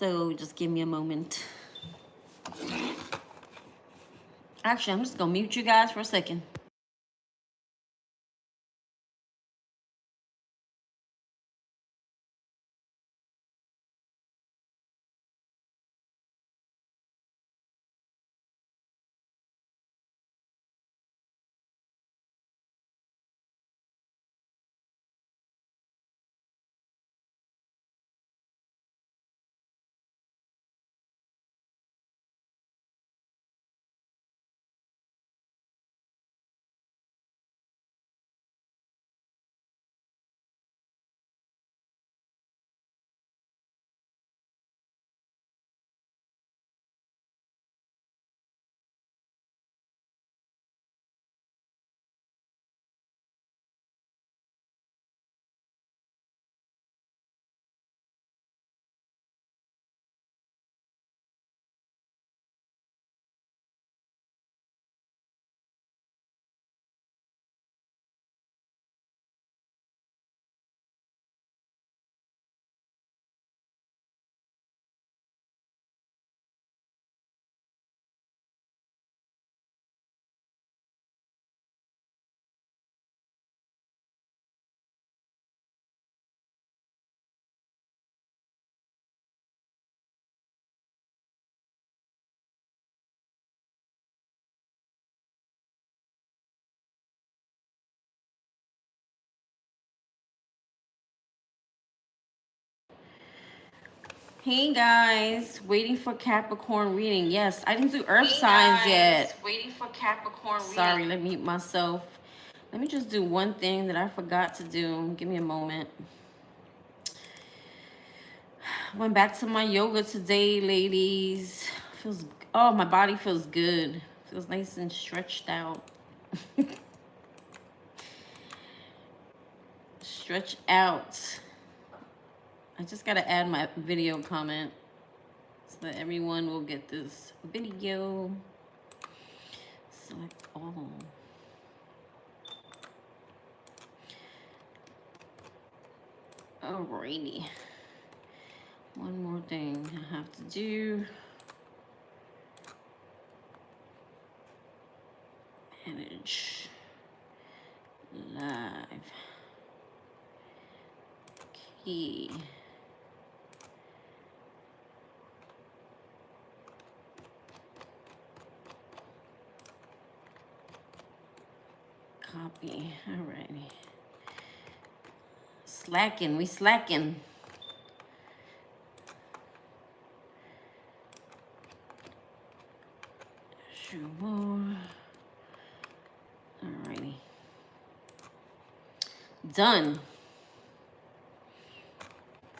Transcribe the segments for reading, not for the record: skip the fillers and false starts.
So just give me a moment. Actually, I'm just gonna mute you guys for a second. Hey guys, waiting for Capricorn reading. Yes, I didn't do Earth signs yet. Waiting for Capricorn reading. Sorry, let me mute myself. Let me just do one thing that I forgot to do. Give me a moment. Went back to my yoga today, ladies. Feels, oh, my body feels good. Feels nice and stretched out. Stretch out. I just gotta add my video comment so that everyone will get this video. Select all. Alrighty. One more thing I have to do. Manage. Live. Key. Copy. Alrighty. Slacking. We slacking. Show more. Alrighty. Done.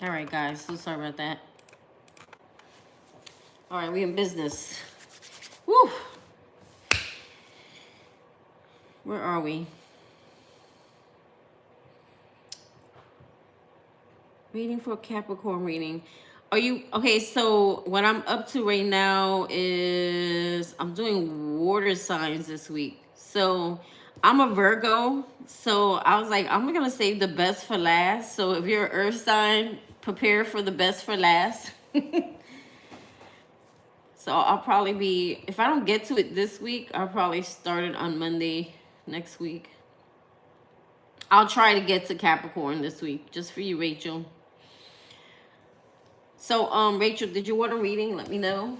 Alright, guys. So sorry about that. Alright, we in business. Woo! Where are we? Reading for Capricorn reading. Are you okay? So what I'm up to right now is I'm doing water signs this week. So I'm a Virgo. So I was like, I'm gonna save the best for last. So if you're an earth sign, prepare for the best for last. So I'll probably be, if I don't get to it this week, I'll probably start it on Monday next week. I'll try to get to Capricorn this week, just for you, Rachel. So, Rachel, did you want a reading? Let me know.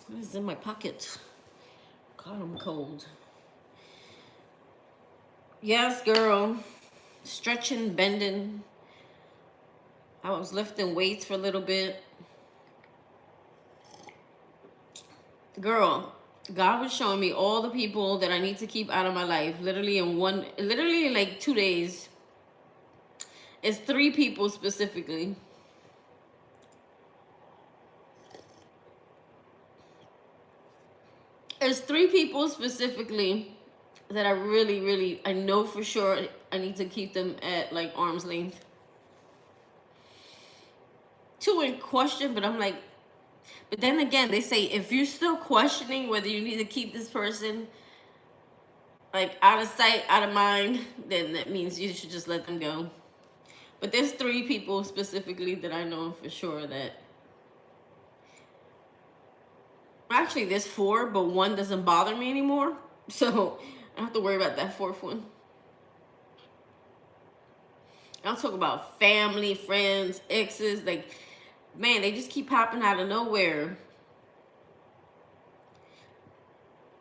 What is in my pocket? God, I'm cold. Yes, girl. Stretching, bending. I was lifting weights for a little bit. Girl, God was showing me all the people that I need to keep out of my life. Literally in like 2 days. It's 3 people specifically. It's 3 people specifically that I really, I know for sure I need to keep them at like arm's length. 2 in question, but I'm like, but then again, they say if you're still questioning whether you need to keep this person like out of sight, out of mind, then that means you should just let them go. But there's 3 people specifically that I know for sure that. Actually, there's 4, but 1 doesn't bother me anymore. So I don't have to worry about that 4th one. I'll talk about family, friends, exes. Like, man, they just keep popping out of nowhere.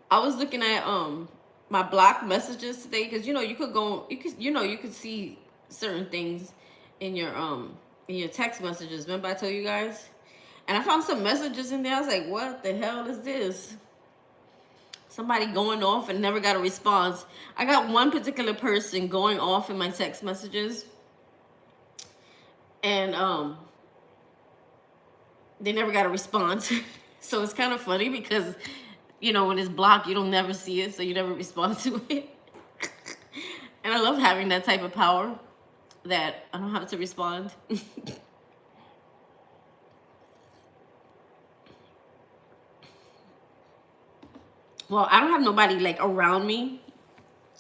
I was looking at my blocked messages today because you could go, you could see certain things in your text messages. Remember I told you guys? And I found some messages in there. I was like, what the hell is this? Somebody going off and never got a response. I got one particular person going off in my text messages, and they never got a response. So it's kind of funny because when it's blocked, you don't never see it, so you never respond to it. And I love having that type of power that I don't have to respond. Well, I don't have nobody like around me.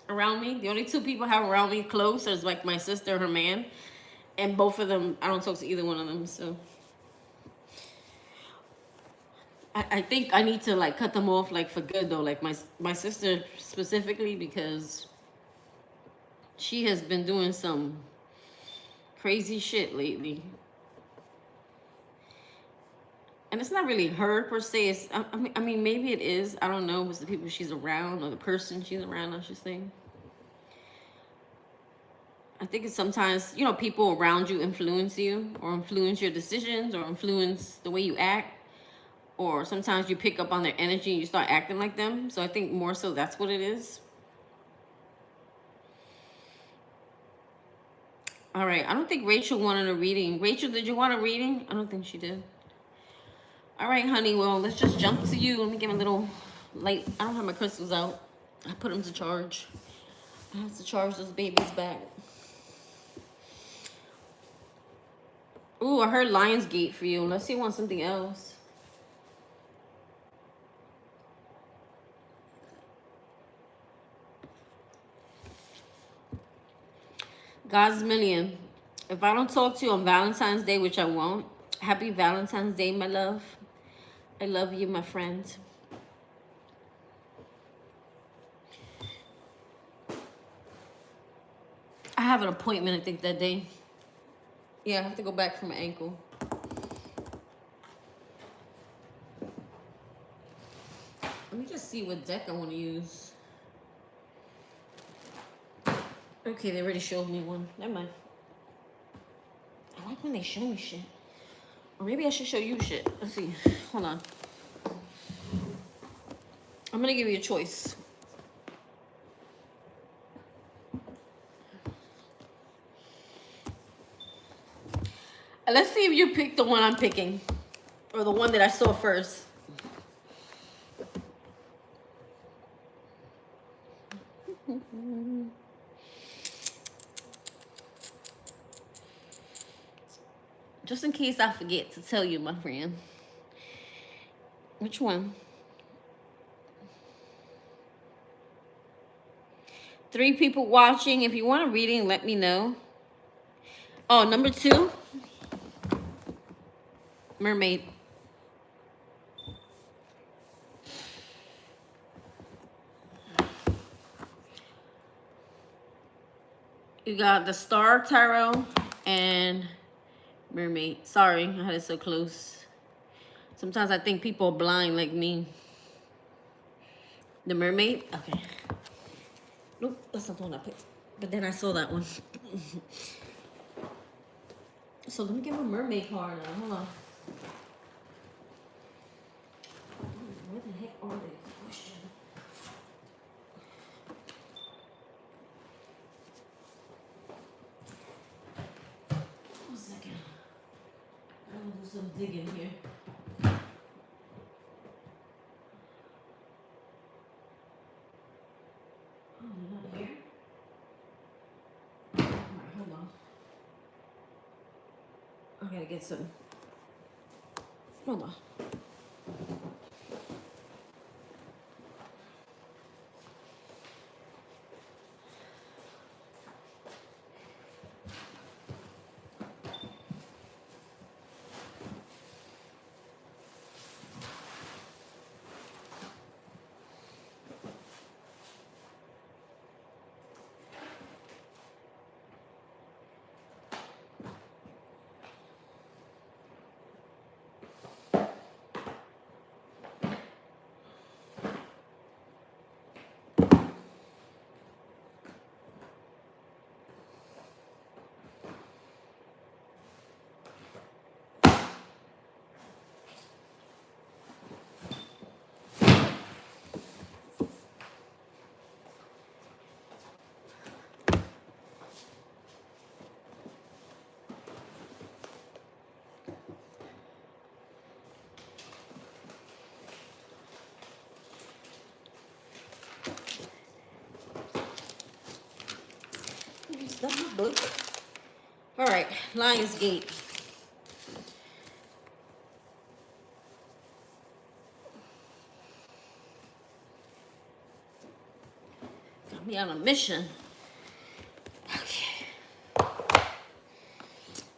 The only 2 people I have around me close is like my sister and her man, and both of them, I don't talk to either one of them. So I think I need to like cut them off like for good though, like my sister specifically, because she has been doing some crazy shit lately. And it's not really her per se. It's, I mean, maybe it is. I don't know. It's the people she's around or the person she's around, I should say. I think it's sometimes, people around you influence you or influence your decisions or influence the way you act. Or sometimes you pick up on their energy and you start acting like them. So I think more so that's what it is. All right. I don't think Rachel wanted a reading. Rachel, did you want a reading? I don't think she did. All right, honey. Well, let's just jump to you. Let me get a little light. I don't have my crystals out. I put them to charge. I have to charge those babies back. Ooh, I heard Lionsgate for you. Let's see, want something else. God's Million. If I don't talk to you on Valentine's Day, which I won't, happy Valentine's Day, my love. I love you, my friend. I have an appointment, I think, that day. Yeah, I have to go back for my ankle. Let me just see what deck I want to use. Okay, they already showed me one. Never mind. I like when they show me shit. Or maybe I should show you shit. Let's see. Hold on. I'm going to give you a choice. Let's see if you pick the one I'm picking. Or the one that I saw first. Just in case I forget to tell you, my friend. Which one? 3 people watching. If you want a reading, let me know. Oh, number 2. Mermaid. You got the Star Tarot and Mermaid. Sorry, I had it so close. Sometimes I think people are blind like me. The Mermaid? Okay. Nope, that's not the one I picked. But then I saw that one. So let me get my Mermaid card now. Hold on. Where the heck are they? Question. One second. I'm gonna do some digging here. Oh, they're not here. Alright, hold on. I gotta get some. Hold on. book. All right, Lionsgate. Got me on a mission. Okay.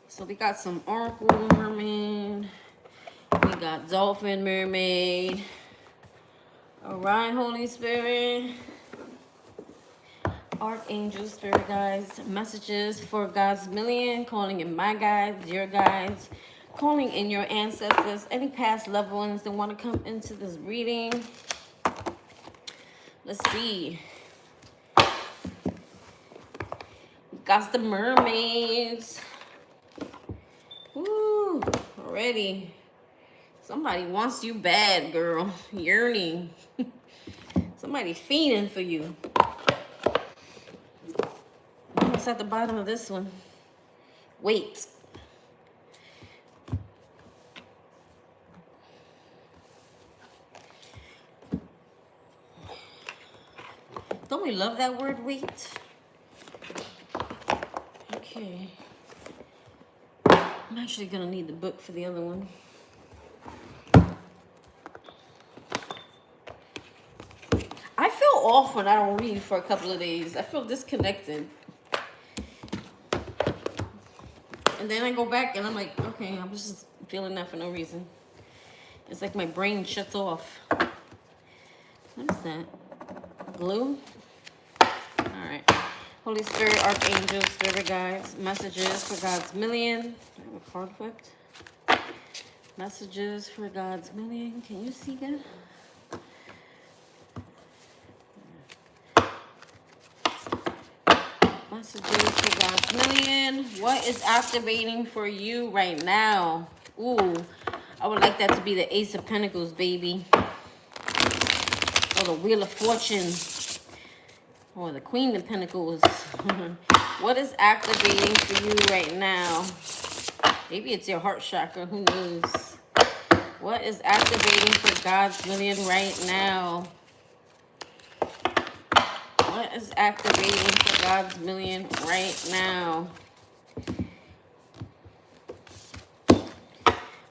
So we got some Oracle Mermaid. We got Dolphin Mermaid. All right, Holy Spirit. Archangel, Spirit guides, messages for God's million, calling in my guides, your guides, calling in your ancestors, any past loved ones that want to come into this reading. Let's see. Got the mermaids. Woo, already. Somebody wants you bad, girl. Yearning. Somebody fiending for you. What's at the bottom of this one? Wait. Don't we love that word, wait? Okay. I'm actually gonna need the book for the other one. I feel off when I don't read for a couple of days. I feel disconnected. And then I go back and I'm like, okay, I'm just feeling that for no reason. It's like my brain shuts off. What is that? Glue? All right. Holy Spirit, Archangel, Spirit guides, messages for God's million. I have a card flipped. Messages for God's million. Can you see that? Messages for God's million. What is activating for you right now? Ooh, I would like that to be the Ace of Pentacles, baby. Or the Wheel of Fortune. Or the Queen of Pentacles. What is activating for you right now? Maybe it's your heart chakra. Who knows? What is activating for God's million right now? What is activating for God's million right now?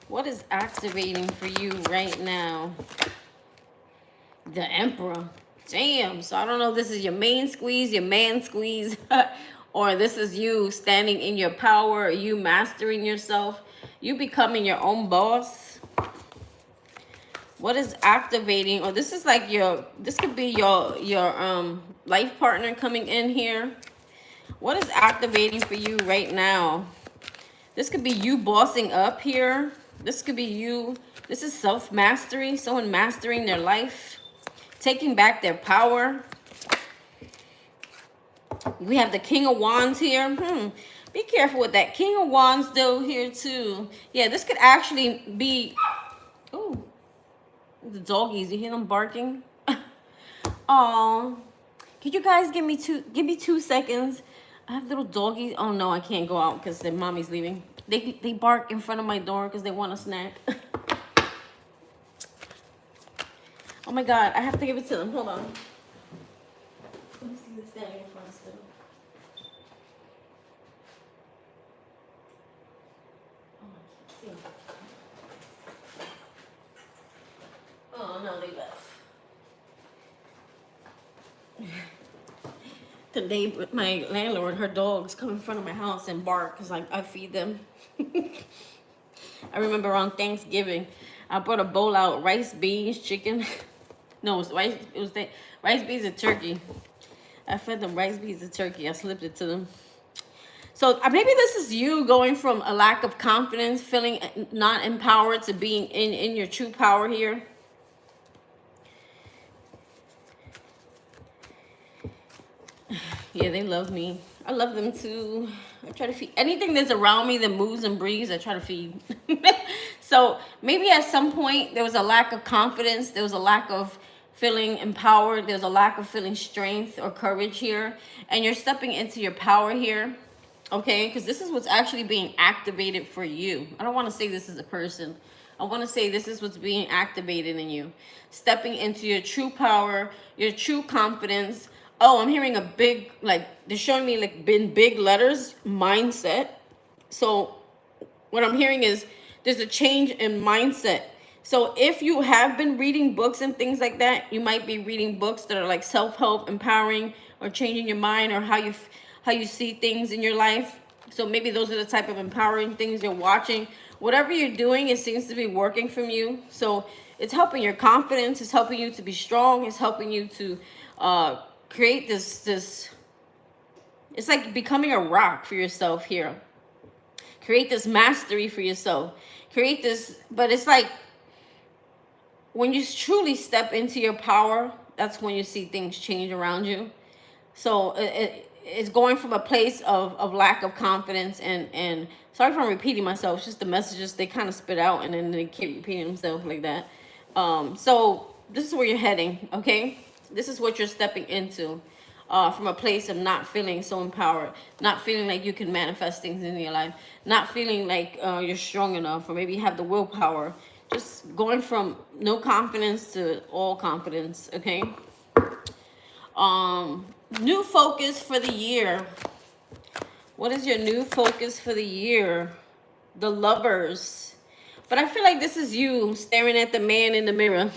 What is activating for you right now? The Emperor. Damn. So I don't know if this is your main squeeze, your man squeeze, or this is you standing in your power, you mastering yourself, you becoming your own boss. What is activating? Or this is like this could be your life partner coming in here. What is activating for you right now? This could be you bossing up here. This could be you. This is self-mastery, someone mastering their life, taking back their power. We have the King of Wands here. Be careful with that. King of Wands though here too. Yeah, this could actually be... Oh, the doggies. You hear them barking? Oh, could you guys give me 2 seconds? I have little doggies. Oh no, I can't go out because their mommy's leaving. They bark in front of my door because they want a snack. Oh my God, I have to give it to them. Hold on. Let me see this standing in front still. Oh, I can't see. Oh no, they left. Today, my landlord, her dogs come in front of my house and bark because I feed them. I remember on Thanksgiving, I brought a bowl out, rice, beans, chicken. No, it was rice. It was rice, beans, and turkey. I fed them rice, beans, and turkey. I slipped it to them. So maybe this is you going from a lack of confidence, feeling not empowered, to being in your true power here. Yeah, they love me. I love them too. I try to feed anything that's around me that moves and breathes. I try to feed. So maybe at some point there was a lack of confidence. There was a lack of feeling empowered. There's a lack of feeling strength or courage here. And you're stepping into your power here. Okay, because this is what's actually being activated for you. I don't want to say this is a person. I want to say this is what's being activated in you. Stepping into your true power, your true confidence, Oh, I'm hearing a big, like, they're showing me like in big letters, mindset. So what I'm hearing is there's a change in mindset. So if you have been reading books and things like that, you might be reading books that are like self-help, empowering, or changing your mind, or how you see things in your life. So maybe those are the type of empowering things you're watching. Whatever you're doing, it seems to be working from you. So it's helping your confidence. It's helping you to be strong. It's helping you to create this. It's like becoming a rock for yourself here. Create this mastery for yourself. Create this, but it's like when you truly step into your power, that's when you see things change around you. So it's going from a place of lack of confidence, and sorry if I'm repeating myself, it's just the messages, they kind of spit out and then they keep repeating themselves like that. So this is where you're heading, okay? This is what you're stepping into. From a place of not feeling so empowered, not feeling like you can manifest things in your life, not feeling like you're strong enough, or maybe you have the willpower. Just going from no confidence to all confidence, okay? New focus for the year. What is your new focus for the year? The Lovers. But I feel like this is you staring at the man in the mirror.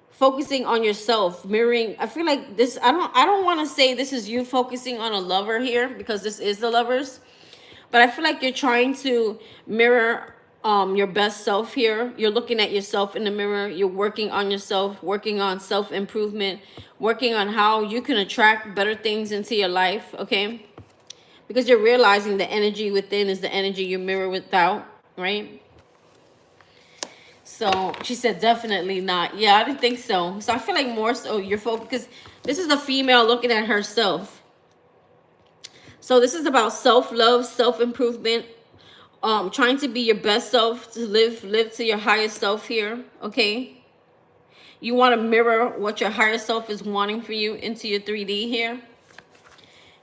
Focusing on yourself, mirroring. I feel like this, I don't want to say this is you focusing on a lover here, because this is the Lovers, but I feel like you're trying to mirror your best self here. You're looking at yourself in the mirror. You're working on yourself, working on self-improvement, working on how you can attract better things into your life, okay? Because you're realizing the energy within is the energy you mirror without, right? So she said, definitely not. Yeah, I didn't think so. So I feel like more so you're focused, because this is the female looking at herself. So this is about self-love, self-improvement, trying to be your best self, to live to your highest self here, okay? You want to mirror what your higher self is wanting for you into your 3D here.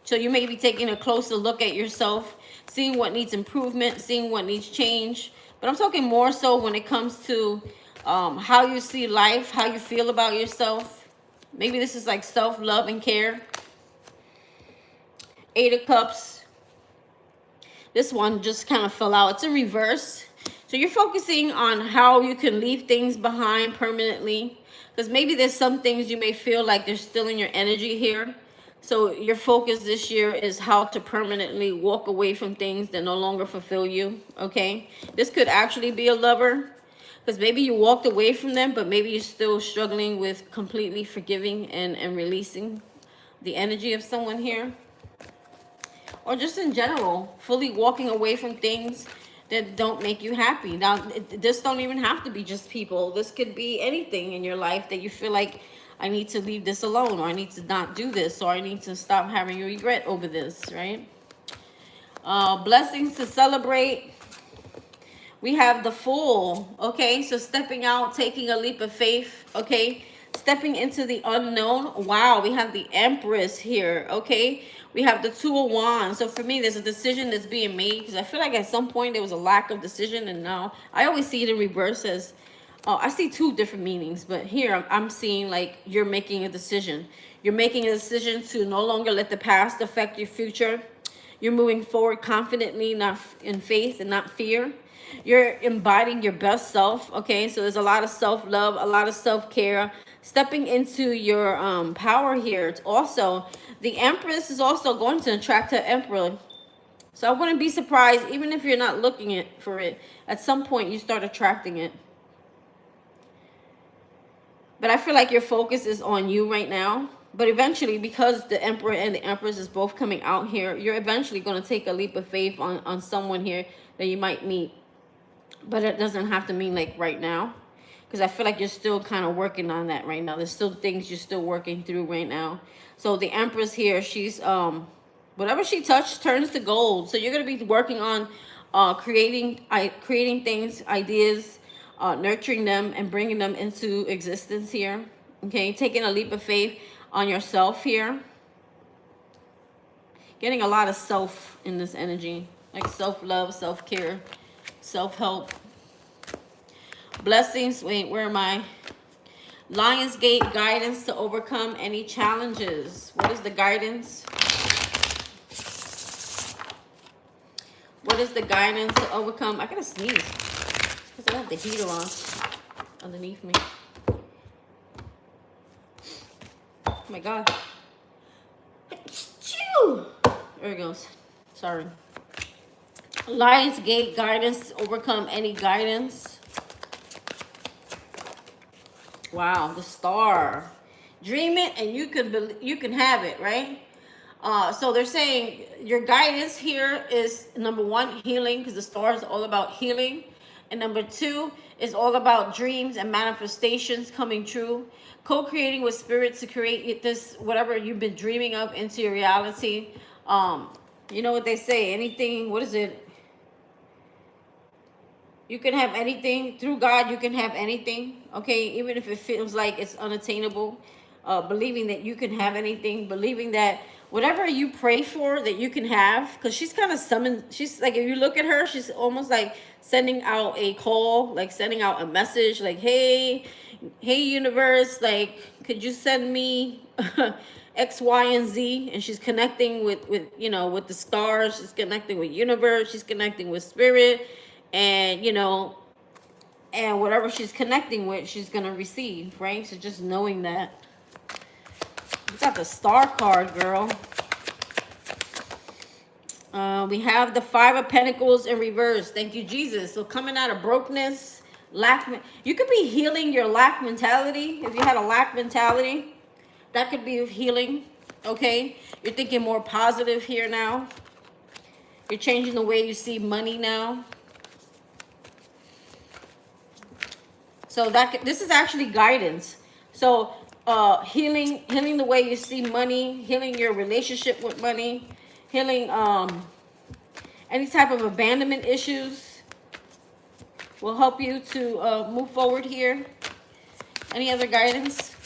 So you may be taking a closer look at yourself, seeing what needs improvement, seeing what needs change. But I'm talking more so when it comes to how you see life, how you feel about yourself. Maybe this is like self-love and care. 8 of Cups. This one just kind of fell out. It's a reverse. So you're focusing on how you can leave things behind permanently. Because maybe there's some things you may feel like they're still in your energy here. So your focus this year is how to permanently walk away from things that no longer fulfill you, okay? This could actually be a lover, because maybe you walked away from them, but maybe you're still struggling with completely forgiving and releasing the energy of someone here. Or just in general, fully walking away from things that don't make you happy. Now, this don't even have to be just people. This could be anything in your life that you feel like, I need to leave this alone, or I need to not do this, or I need to stop having a regret over this, right? Blessings to celebrate. We have the Fool, okay? So stepping out, taking a leap of faith, okay? Stepping into the unknown. Wow, we have the Empress here, okay? We have the 2 of Wands. So for me, there's a decision that's being made, because I feel like at some point there was a lack of decision, and now I always see it in reverse as, I see 2 different meanings, but here I'm seeing like you're making a decision. You're making a decision to no longer let the past affect your future. You're moving forward confidently, not in faith and not fear. You're embodying your best self, okay? So there's a lot of self-love, a lot of self-care, stepping into your power here. It's also, the Empress is also going to attract her Emperor. So I wouldn't be surprised, even if you're not looking for it, at some point you start attracting it. But I feel like your focus is on you right now. But eventually, because the Emperor and the Empress is both coming out here, you're eventually going to take a leap of faith on someone here that you might meet. But it doesn't have to mean like right now. Because I feel like you're still kind of working on that right now. There's still things you're still working through right now. So the Empress here, she's, whatever she touches turns to gold. So you're going to be working on creating things, ideas, nurturing them and bringing them into existence here, okay? Taking a leap of faith on yourself here. Getting a lot of self in this energy, like self-love, self-care, self-help. Blessings. Wait, where am I? Lionsgate guidance to overcome any challenges. What is the guidance? What is the guidance to overcome? I gotta sneeze because I have the heater on underneath me. Oh my God. Chew. There it goes. Sorry. Lionsgate guidance to overcome any guidance. Wow, the star. Dream it and you can have it, right? So they're saying your guidance here is number one, healing, because the star is all about healing. And number two is all about dreams and manifestations coming true. Co-creating with spirit to create this, whatever you've been dreaming of, into your reality. You know what they say, anything, what is it? You can have anything. Through God, you can have anything. Okay, even if it feels like it's unattainable. Believing that you can have anything. Believing that whatever you pray for, that you can have. Because she's kind of summoned. She's like, if you look at her, she's almost like sending out a call. Like sending out a message. Like, hey universe. Like, could you send me X, Y, and Z? And she's connecting with you know, with the stars. She's connecting with universe. She's connecting with spirit. And, you know, and whatever she's connecting with, she's going to receive, right? So just knowing that. You got the star card, girl. We have the Five of Pentacles in reverse. Thank you, Jesus. So coming out of brokenness, lack. You could be healing your lack mentality. If you had a lack mentality, that could be healing, okay? You're thinking more positive here now. You're changing the way you see money now. So this is actually guidance. So healing the way you see money, healing your relationship with money, healing any type of abandonment issues will help you to move forward here. Any other guidance?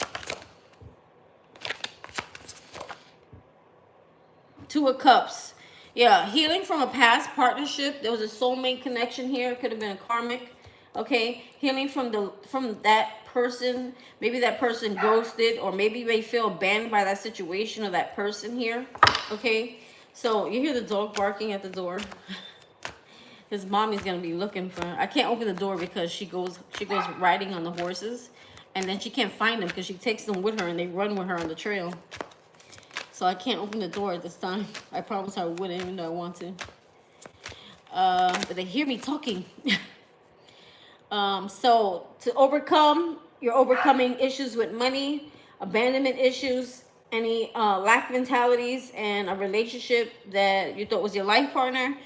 Two of Cups. Yeah, healing from a past partnership. There was a soulmate connection here. It could have been a karmic. Okay, healing from that person. Maybe that person ghosted, or maybe they feel abandoned by that situation or that person here. Okay, so you hear the dog barking at the door. His mommy's gonna be looking for. I can't open the door because she goes riding on the horses, and then she can't find them because she takes them with her and they run with her on the trail. So I can't open the door at this time. I promise I wouldn't, even though I want to. But they hear me talking. So to overcome, you're overcoming issues with money, abandonment issues, any lack mentalities, and a relationship that you thought was your life partner.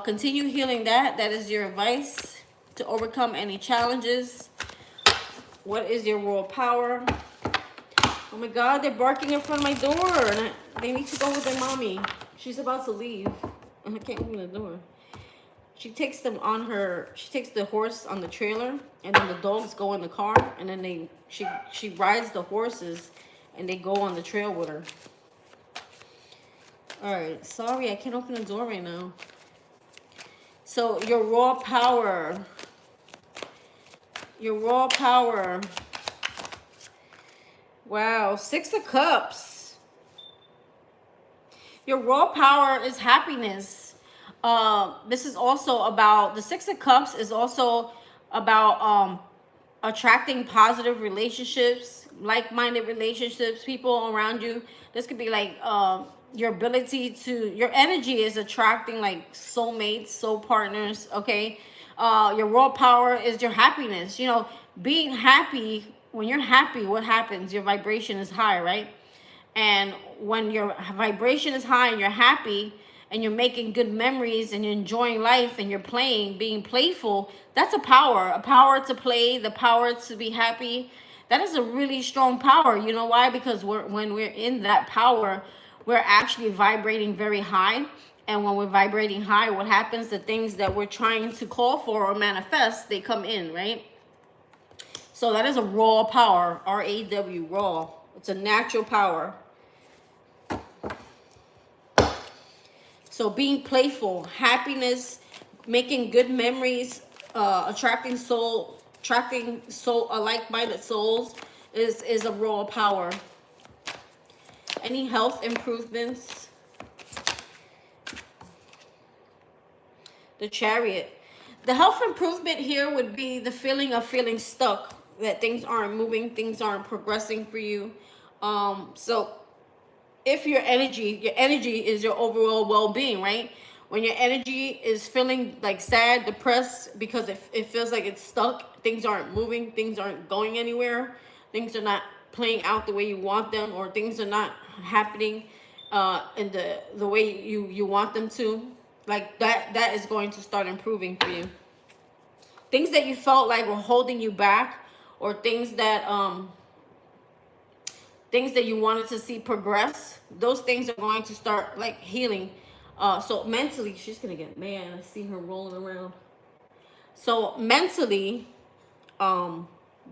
Continue healing that. That is your advice to overcome any challenges. What is your royal power? Oh my God, they're barking in front of my door. They need to go with their mommy. She's about to leave, and I can't open the door. She takes them on her. She takes the horse on the trailer, and then the dogs go in the car, and then she rides the horses, and they go on the trail with her. All right, sorry, I can't open the door right now. So your raw power. Your raw power. Wow, Six of Cups. Your raw power is happiness. This is also about, the Six of Cups is also about attracting positive relationships, like-minded relationships, people around you. This could be like your ability to, your energy is attracting like soulmates, soul partners, okay? Your raw power is your happiness. You know, being happy, when you're happy, what happens? Your vibration is high, right? And when your vibration is high and you're happy, and you're making good memories, and you're enjoying life, and you're playing, being playful, that's a power to play, the power to be happy. That is a really strong power. You know why? Because when we're in that power, we're actually vibrating very high. And when we're vibrating high, what happens? The things that we're trying to call for or manifest, they come in, right? So that is a raw power, R-A-W, raw. It's a natural power. So being playful, happiness, making good memories, attracting like-minded souls, is a raw power. Any health improvements? The Chariot. The health improvement here would be the feeling of feeling stuck, that things aren't moving, things aren't progressing for you. So if your energy is your overall well-being, right? When your energy is feeling like sad, depressed, because it feels like it's stuck, things aren't moving, things aren't going anywhere, things are not playing out the way you want them, or things are not happening in the way you want them to, like that is going to start improving for you. Things that you felt like were holding you back, or things that you wanted to see progress, those things are going to start like healing. So mentally, she's gonna get mad. I see her rolling around. So mentally,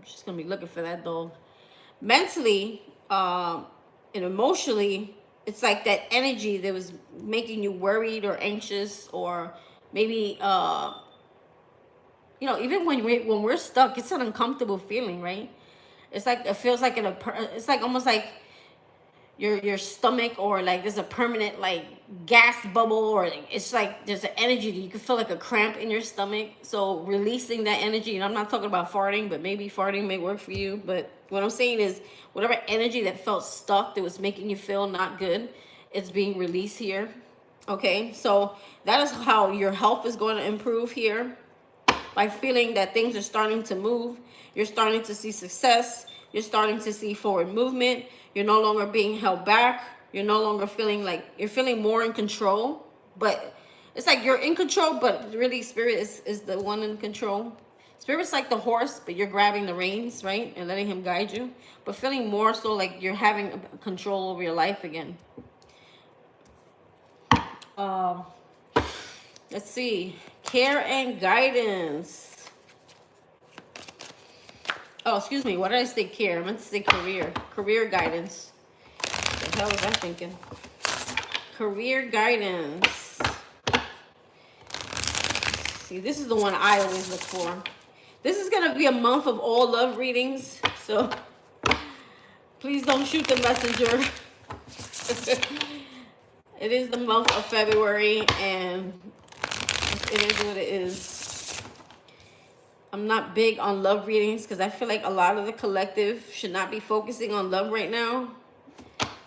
she's gonna be looking for that dog. Mentally, and emotionally, it's like that energy that was making you worried or anxious, or maybe even when we're stuck, it's an uncomfortable feeling, right? It's like it feels like it's like almost like your stomach, or like there's a permanent like gas bubble, or it's like there's an energy that you can feel like a cramp in your stomach. So releasing that energy, and I'm not talking about farting, but maybe farting may work for you. But what I'm saying is whatever energy that felt stuck, that was making you feel not good, it's being released here. Okay, so that is how your health is going to improve here, by feeling that things are starting to move. You're starting to see success. You're starting to see forward movement. You're no longer being held back. You're no longer feeling like you're feeling more in control. But it's like you're in control, but really Spirit is the one in control. Spirit's like the horse, but you're grabbing the reins, right? And letting him guide you. But feeling more so like you're having control over your life again. Um, let's see. Care and guidance. Oh, excuse me. What did I say? Care. I meant to say career. Career guidance. What the hell was I thinking? Career guidance. See, this is the one I always look for. This is going to be a month of all love readings. So please don't shoot the messenger. It is the month of February, and it is what it is. I'm not big on love readings because I feel like a lot of the collective should not be focusing on love right now.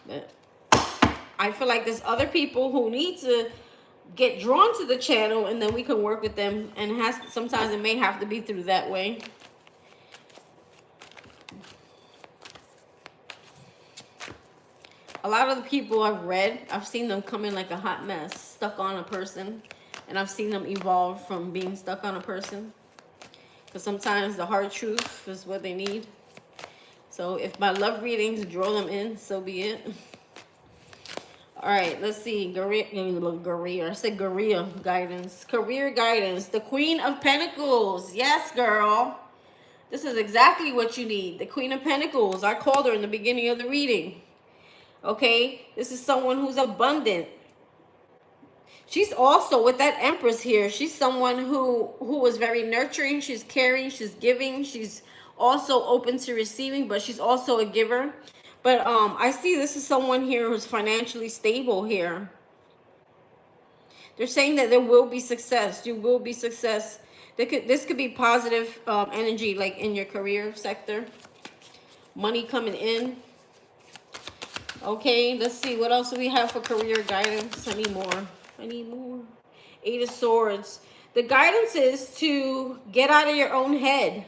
But I feel like there's other people who need to get drawn to the channel, and then we can work with them. And sometimes it may have to be through that way. A lot of the people I've read, I've seen them come in like a hot mess, stuck on a person. And I've seen them evolve from being stuck on a person. Because sometimes the hard truth is what they need. So if my love readings draw them in, so be it. All right, let's see. Career. I said career guidance. Career guidance. The Queen of Pentacles. Yes, girl. This is exactly what you need. The Queen of Pentacles. I called her in the beginning of the reading. Okay? This is someone who's abundant. She's also, with that Empress here, she's someone who was very nurturing. She's caring. She's giving. She's also open to receiving, but she's also a giver. But I see this is someone here who's financially stable here. They're saying that there will be success. You will be success. This could be positive energy, like in your career sector. Money coming in. Okay, let's see. What else do we have for career guidance? I need more. I need more. Eight of Swords. The guidance is to get out of your own head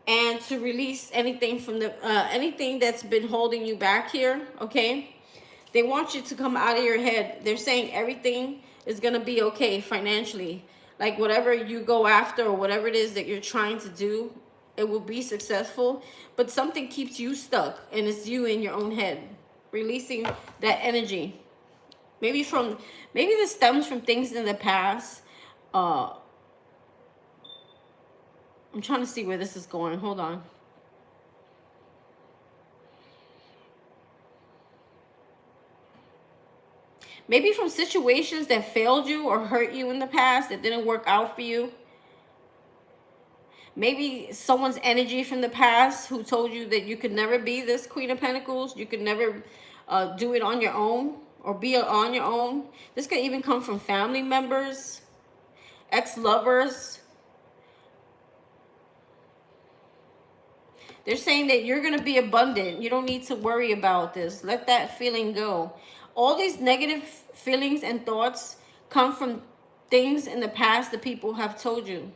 and to release anything from anything that's been holding you back here. Okay, they want you to come out of your head. They're saying everything is gonna be okay financially. Like whatever you go after, or whatever it is that you're trying to do, it will be successful. But something keeps you stuck, and it's you in your own head. Releasing that energy. Maybe this stems from things in the past. I'm trying to see where this is going. Hold on. Maybe from situations that failed you or hurt you in the past, that didn't work out for you. Maybe someone's energy from the past who told you that you could never be this Queen of Pentacles. You could never do it on your own or be on your own. This could even come from family members, ex-lovers. They're saying that you're going to be abundant. You don't need to worry about this. Let that feeling go. All these negative feelings and thoughts come from things in the past that people have told you.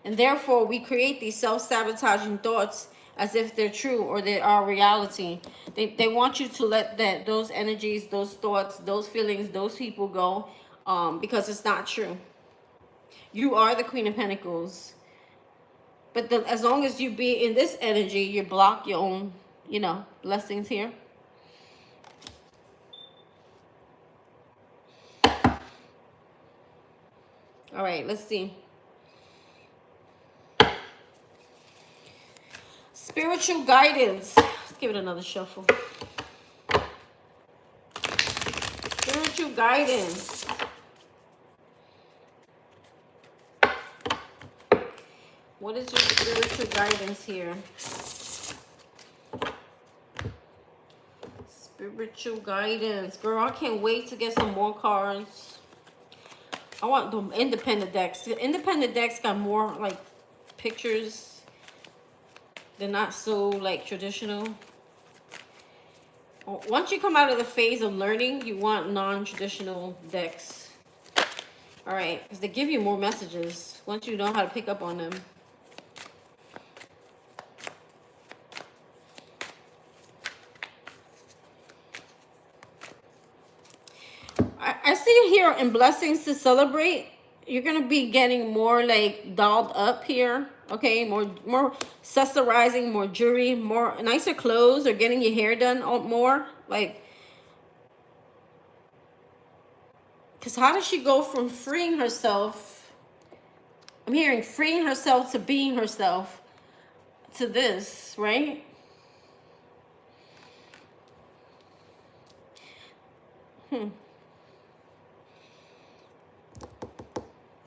And therefore, we create these self-sabotaging thoughts as if they're true or they are reality. They want you to let those energies, those thoughts, those feelings, those people go because it's not true. You are the Queen of Pentacles. But as long as you be in this energy, you block your own, you know, blessings here. All right, let's see. Spiritual guidance. Let's give it another shuffle. Spiritual guidance. What is your spiritual guidance here? Spiritual guidance. Girl, I can't wait to get some more cards. I want the independent decks. The independent decks got more like pictures. They're not so like traditional. Once you come out of the phase of learning, you want non-traditional decks. All right, because they give you more messages once you know how to pick up on them. I see here in blessings to celebrate. You're gonna be getting more like dolled up here, okay? More accessorizing, more jewelry, more nicer clothes, or getting your hair done more. Like, because how does she go from freeing herself? I'm hearing freeing herself to being herself to this, right?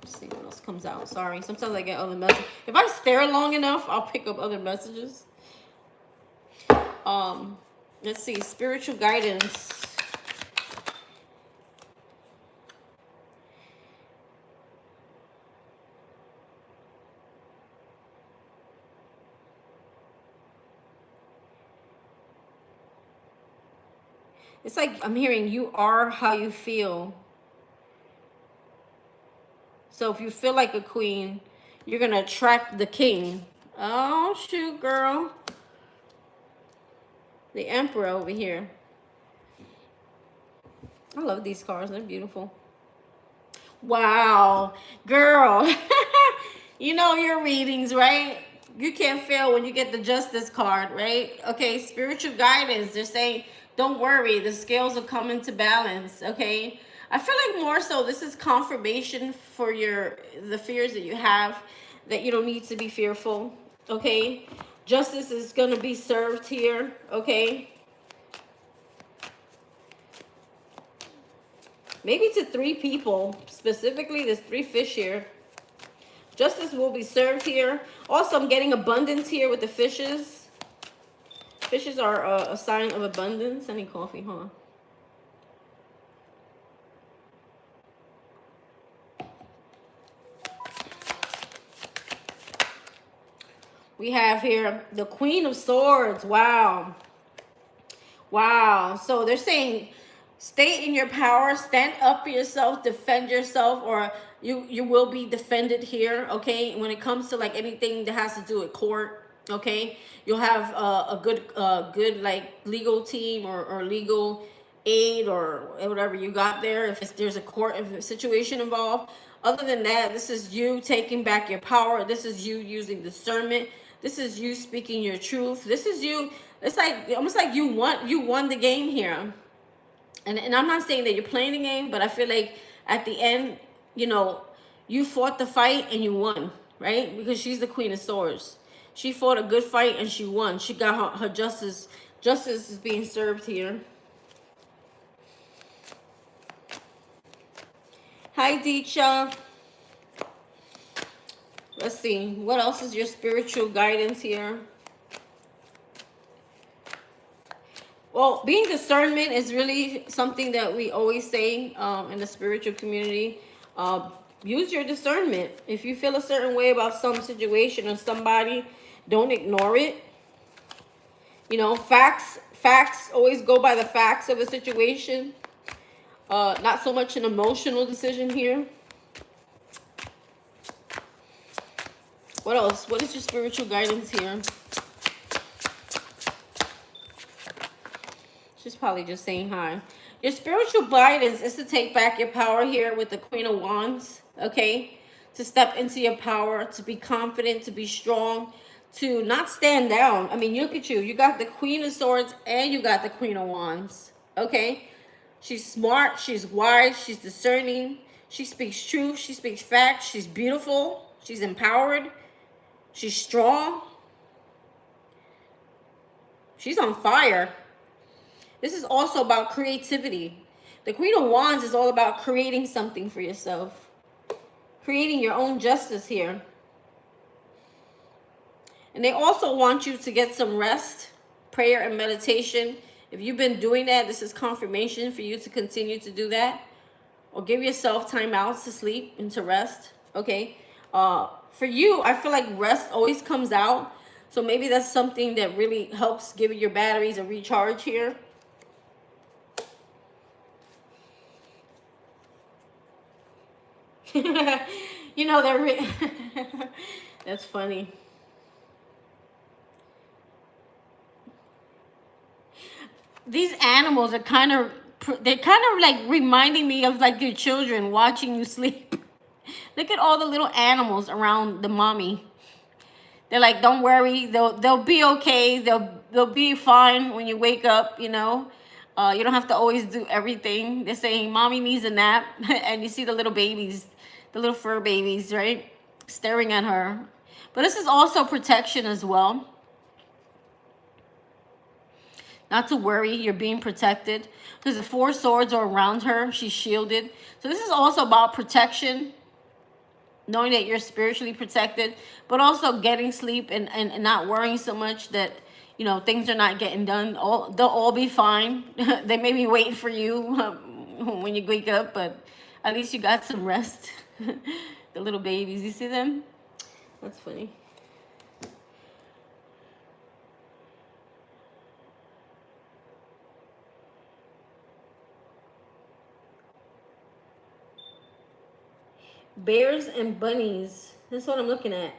See what else comes out. Sorry, sometimes I get other messages. If I stare long enough, I'll pick up other messages. Let's see, spiritual guidance. It's like I'm hearing you are how you feel. So if you feel like a queen, you're going to attract the king. Oh, shoot, girl. The Emperor over here. I love these cards. They're beautiful. Wow. Girl. You know your readings, right? You can't fail when you get the Justice card, right? Okay, spiritual guidance. They're saying, don't worry. The scales will come into balance, okay? I feel like more so this is confirmation for the fears that you have, that you don't need to be fearful, okay? Justice is going to be served here, okay? Maybe to 3 people. Specifically, there's 3 fish here. Justice will be served here. Also, I'm getting abundance here with the fishes. Fishes are a sign of abundance. I need coffee, huh? We have here the Queen of Swords. Wow. Wow. So they're saying stay in your power, stand up for yourself, defend yourself, or you will be defended here, okay? When it comes to like anything that has to do with court, okay? You'll have a good like legal team or legal aid or whatever you got there if there's a court situation involved. Other than that, this is you taking back your power. This is you using discernment. This is you speaking your truth. This is you. It's like almost like you won the game here. And I'm not saying that you're playing the game, but I feel like at the end, you know, you fought the fight and you won, right? Because she's the Queen of Swords. She fought a good fight and she won. She got her justice. Justice is being served here. Hi, Deecha. Let's see. What else is your spiritual guidance here? Well, being discernment is really something that we always say in the spiritual community. Use your discernment. If you feel a certain way about some situation or somebody, don't ignore it. You know, facts always go by the facts of a situation. Not so much an emotional decision here. What else? What is your spiritual guidance here? She's probably just saying hi. Your spiritual guidance is to take back your power here with the Queen of Wands, okay? To step into your power, to be confident, to be strong, to not stand down. I mean, look at you. You got the Queen of Swords and you got the Queen of Wands, okay? She's smart, she's wise, she's discerning. She speaks truth, she speaks facts. She's beautiful, she's empowered, she's strong. She's on fire. This is also about creativity. The Queen of Wands is all about creating something for yourself. Creating your own justice here. And they also want you to get some rest, prayer, and meditation. If you've been doing that, this is confirmation for you to continue to do that. Or give yourself time out to sleep and to rest. Okay. For you, I feel like rest always comes out. So maybe that's something that really helps give your batteries a recharge here. You know, that's funny. These animals are they're kind of like reminding me of like your children watching you sleep. Look at all the little animals around the mommy. They're like, don't worry, they'll be okay. They'll be fine when you wake up, you know. You don't have to always do everything. They're saying mommy needs a nap. And you see the little babies, the little fur babies, right? Staring at her. But this is also protection as well. Not to worry, you're being protected. Because the 4 swords are around her. She's shielded. So this is also about protection. Knowing that you're spiritually protected. But also getting sleep and not worrying so much that, you know, things are not getting done. They'll all be fine. They may be waiting for you when you wake up. But at least you got some rest. The little babies, you see them? That's funny. Bears and bunnies. That's what I'm looking at.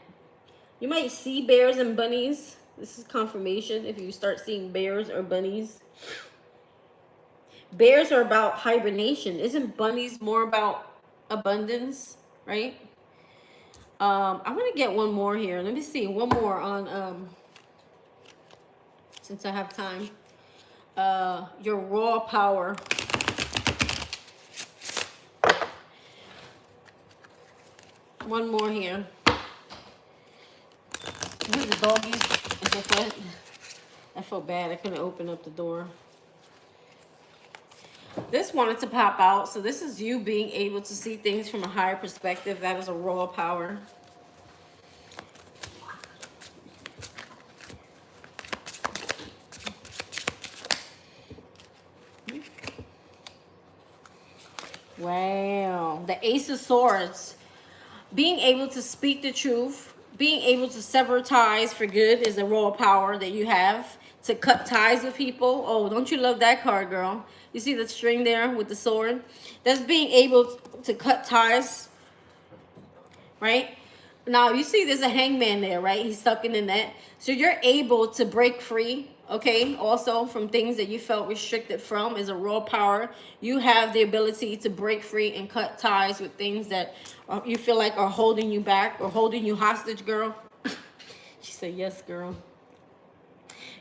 You might see bears and bunnies. This is confirmation if you start seeing bears or bunnies. Bears are about hibernation. Isn't bunnies more about abundance, right? I'm gonna get one more here. Let me see. One more on since I have time. Your raw power. One more here. Here's the doggies. I felt bad. I couldn't open up the door. This wanted to pop out. So this is you being able to see things from a higher perspective. That is a raw power. Wow. The Ace of Swords. Being able to speak the truth, being able to sever ties for good is a raw power that you have. To cut ties with people. Oh, don't you love that card, girl? You see the string there with the sword? That's being able to cut ties, right? Now, you see there's a hangman there, right? He's stuck in the net. So you're able to break free, okay? Also from things that you felt restricted from is a raw power. You have the ability to break free and cut ties with things that you feel like are holding you back or holding you hostage, girl. She said, yes, girl.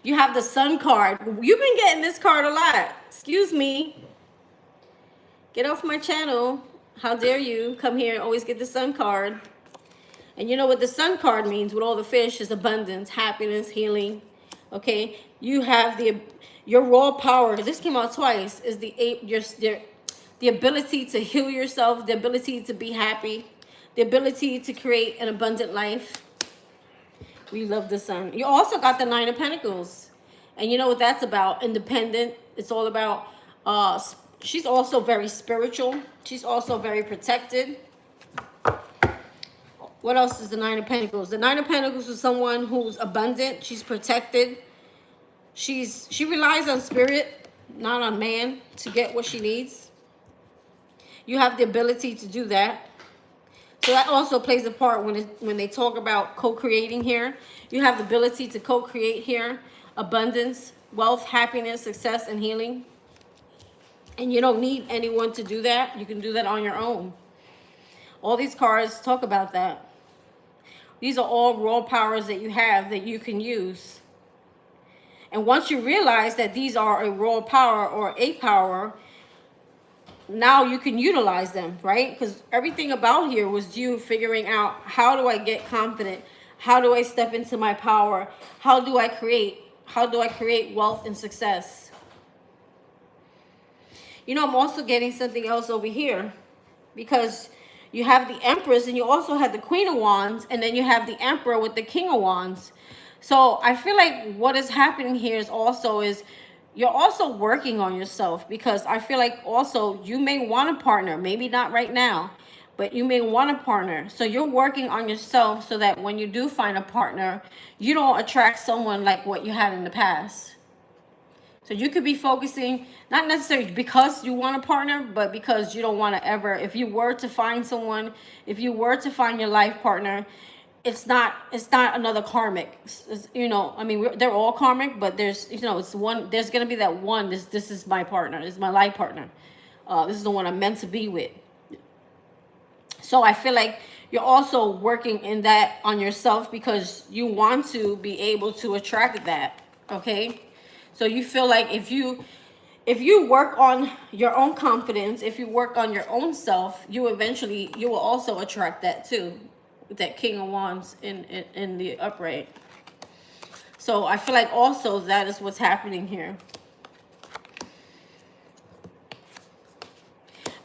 You have the Sun card. You've been getting this card a lot. Excuse me. Get off my channel. How dare you come here and always get the Sun card. And you know what the Sun card means with all the fish is abundance, happiness, healing. Okay? You have your raw power. This came out twice. Is the ability to heal yourself, the ability to be happy, the ability to create an abundant life. We love the Sun. You also got the Nine of Pentacles. And you know what that's about? Independent. It's all about, she's also very spiritual. She's also very protected. What else is the Nine of Pentacles? The Nine of Pentacles is someone who's abundant. She's protected. She relies on spirit, not on man, to get what she needs. You have the ability to do that. So that also plays a part when they talk about co-creating here. You have the ability to co-create here. Abundance, wealth, happiness, success, and healing. And you don't need anyone to do that. You can do that on your own. All these cards talk about that. These are all raw powers that you have that you can use. And once you realize that these are a raw power or a power, now you can utilize them, right? Because everything about here was you figuring out, how do I get confident? How do I step into my power? How do I create wealth and success? You know, I'm also getting something else over here, because you have the Empress and you also have the Queen of Wands, and then you have the Emperor with the King of Wands. So I feel like what is happening here is you're also working on yourself, because I feel like also you may want a partner, maybe not right now, but you may want a partner. So you're working on yourself so that when you do find a partner, you don't attract someone like what you had in the past. So you could be focusing, not necessarily because you want a partner, but because you don't want to ever, if you were to find someone, if you were to find your life partner, it's not another karmic. You know, I mean, they're all karmic, but there's, you know, it's one, there's going to be that one, this is my partner, this is my life partner. This is the one I'm meant to be with. So I feel like you're also working in that on yourself, because you want to be able to attract that, okay? So you feel like if you work on your own confidence, if you work on your own self, you will also attract that too, with that King of Wands in the upright. So I feel like also that is what's happening here.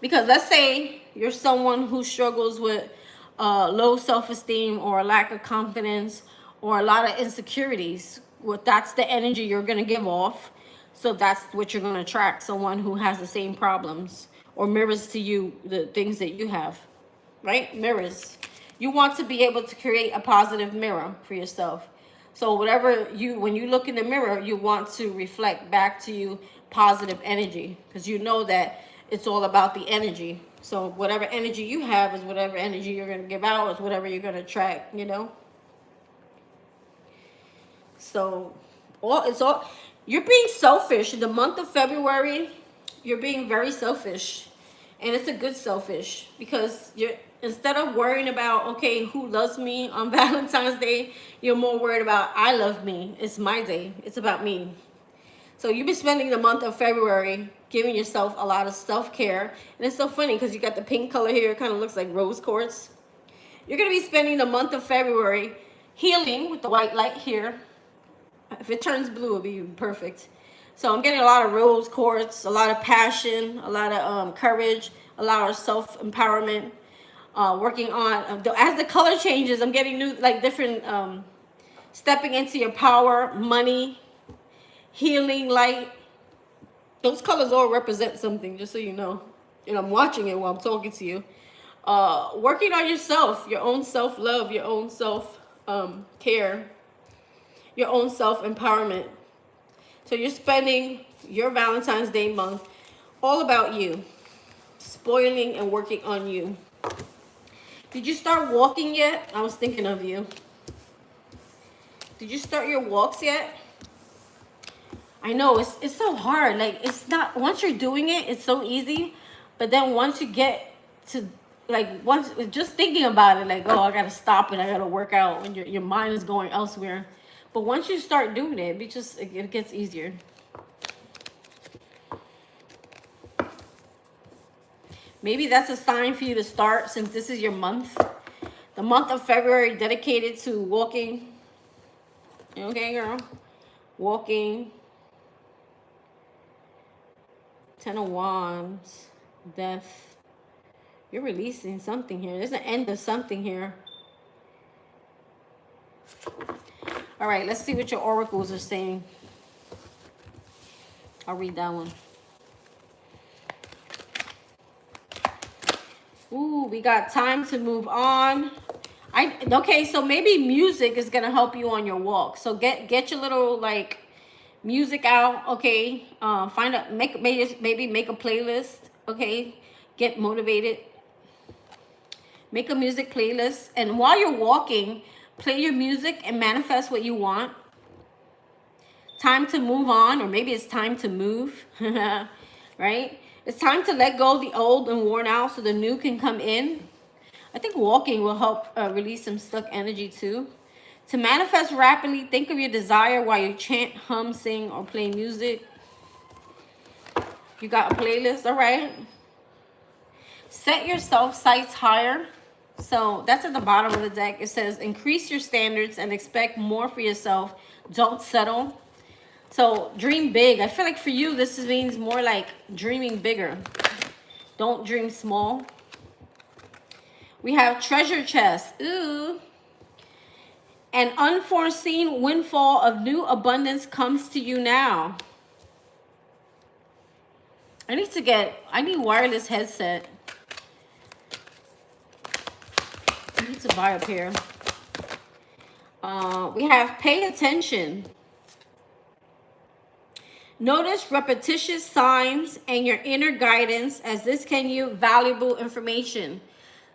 Because let's say you're someone who struggles with low self-esteem or a lack of confidence or a lot of insecurities. Well, that's the energy you're going to give off. So that's what you're going to attract, someone who has the same problems or mirrors to you the things that you have, right? Mirrors. You want to be able to create a positive mirror for yourself. So when you look in the mirror, you want to reflect back to you positive energy, because you know that it's all about the energy. So whatever energy you have is whatever energy you're going to give out, is whatever you're going to attract, you know? So you're being selfish in the month of February. You're being very selfish, and it's a good selfish, because instead of worrying about, okay, who loves me on Valentine's Day, you're more worried about, I love me. It's my day. It's about me. So you've been spending the month of February giving yourself a lot of self-care. And it's so funny because you got the pink color here. It kind of looks like rose quartz. You're going to be spending the month of February healing with the white light here. If it turns blue, it'll be perfect. So I'm getting a lot of rose quartz, a lot of passion, a lot of courage, a lot of self-empowerment. Working on, as the color changes, I'm getting new, like different, stepping into your power, money, healing, light. Those colors all represent something, just so you know. And I'm watching it while I'm talking to you. Working on yourself, your own self-love, your own self-care, your own self-empowerment. So you're spending your Valentine's Day month all about you, spoiling and working on you. Did you start walking yet? I was thinking of you. Did you start your walks yet? I know it's so hard. Like, it's not, once you're doing it, it's so easy. But then once you get to, like, once just thinking about it, like, oh, I gotta stop it, I gotta work out, and your mind is going elsewhere. But once you start doing it, it gets easier. Maybe that's a sign for you to start, since this is your month. The month of February dedicated to walking. Okay, girl? Walking. 10 of Wands. Death. You're releasing something here. There's an end of something here. All right, let's see what your oracles are saying. I'll read that one. Ooh, we got time to move on. Okay, so maybe music is gonna help you on your walk. So get your little like music out. Okay, maybe make a playlist. Okay, get motivated. Make a music playlist, and while you're walking, play your music and manifest what you want. Time to move on, or maybe it's time to move, right? It's time to let go of the old and worn out so the new can come in. I think walking will help release some stuck energy too. To manifest rapidly, think of your desire while you chant, hum, sing, or play music. You got a playlist, all right? Set yourself sights higher. So that's at the bottom of the deck. It says, increase your standards and expect more for yourself. Don't settle. So dream big. I feel like for you, this means more like dreaming bigger. Don't dream small. We have treasure chest. Ooh. An unforeseen windfall of new abundance comes to you now. I need wireless headset. I need to buy a pair. We have pay attention. Notice repetitious signs and your inner guidance, as this can give you valuable information.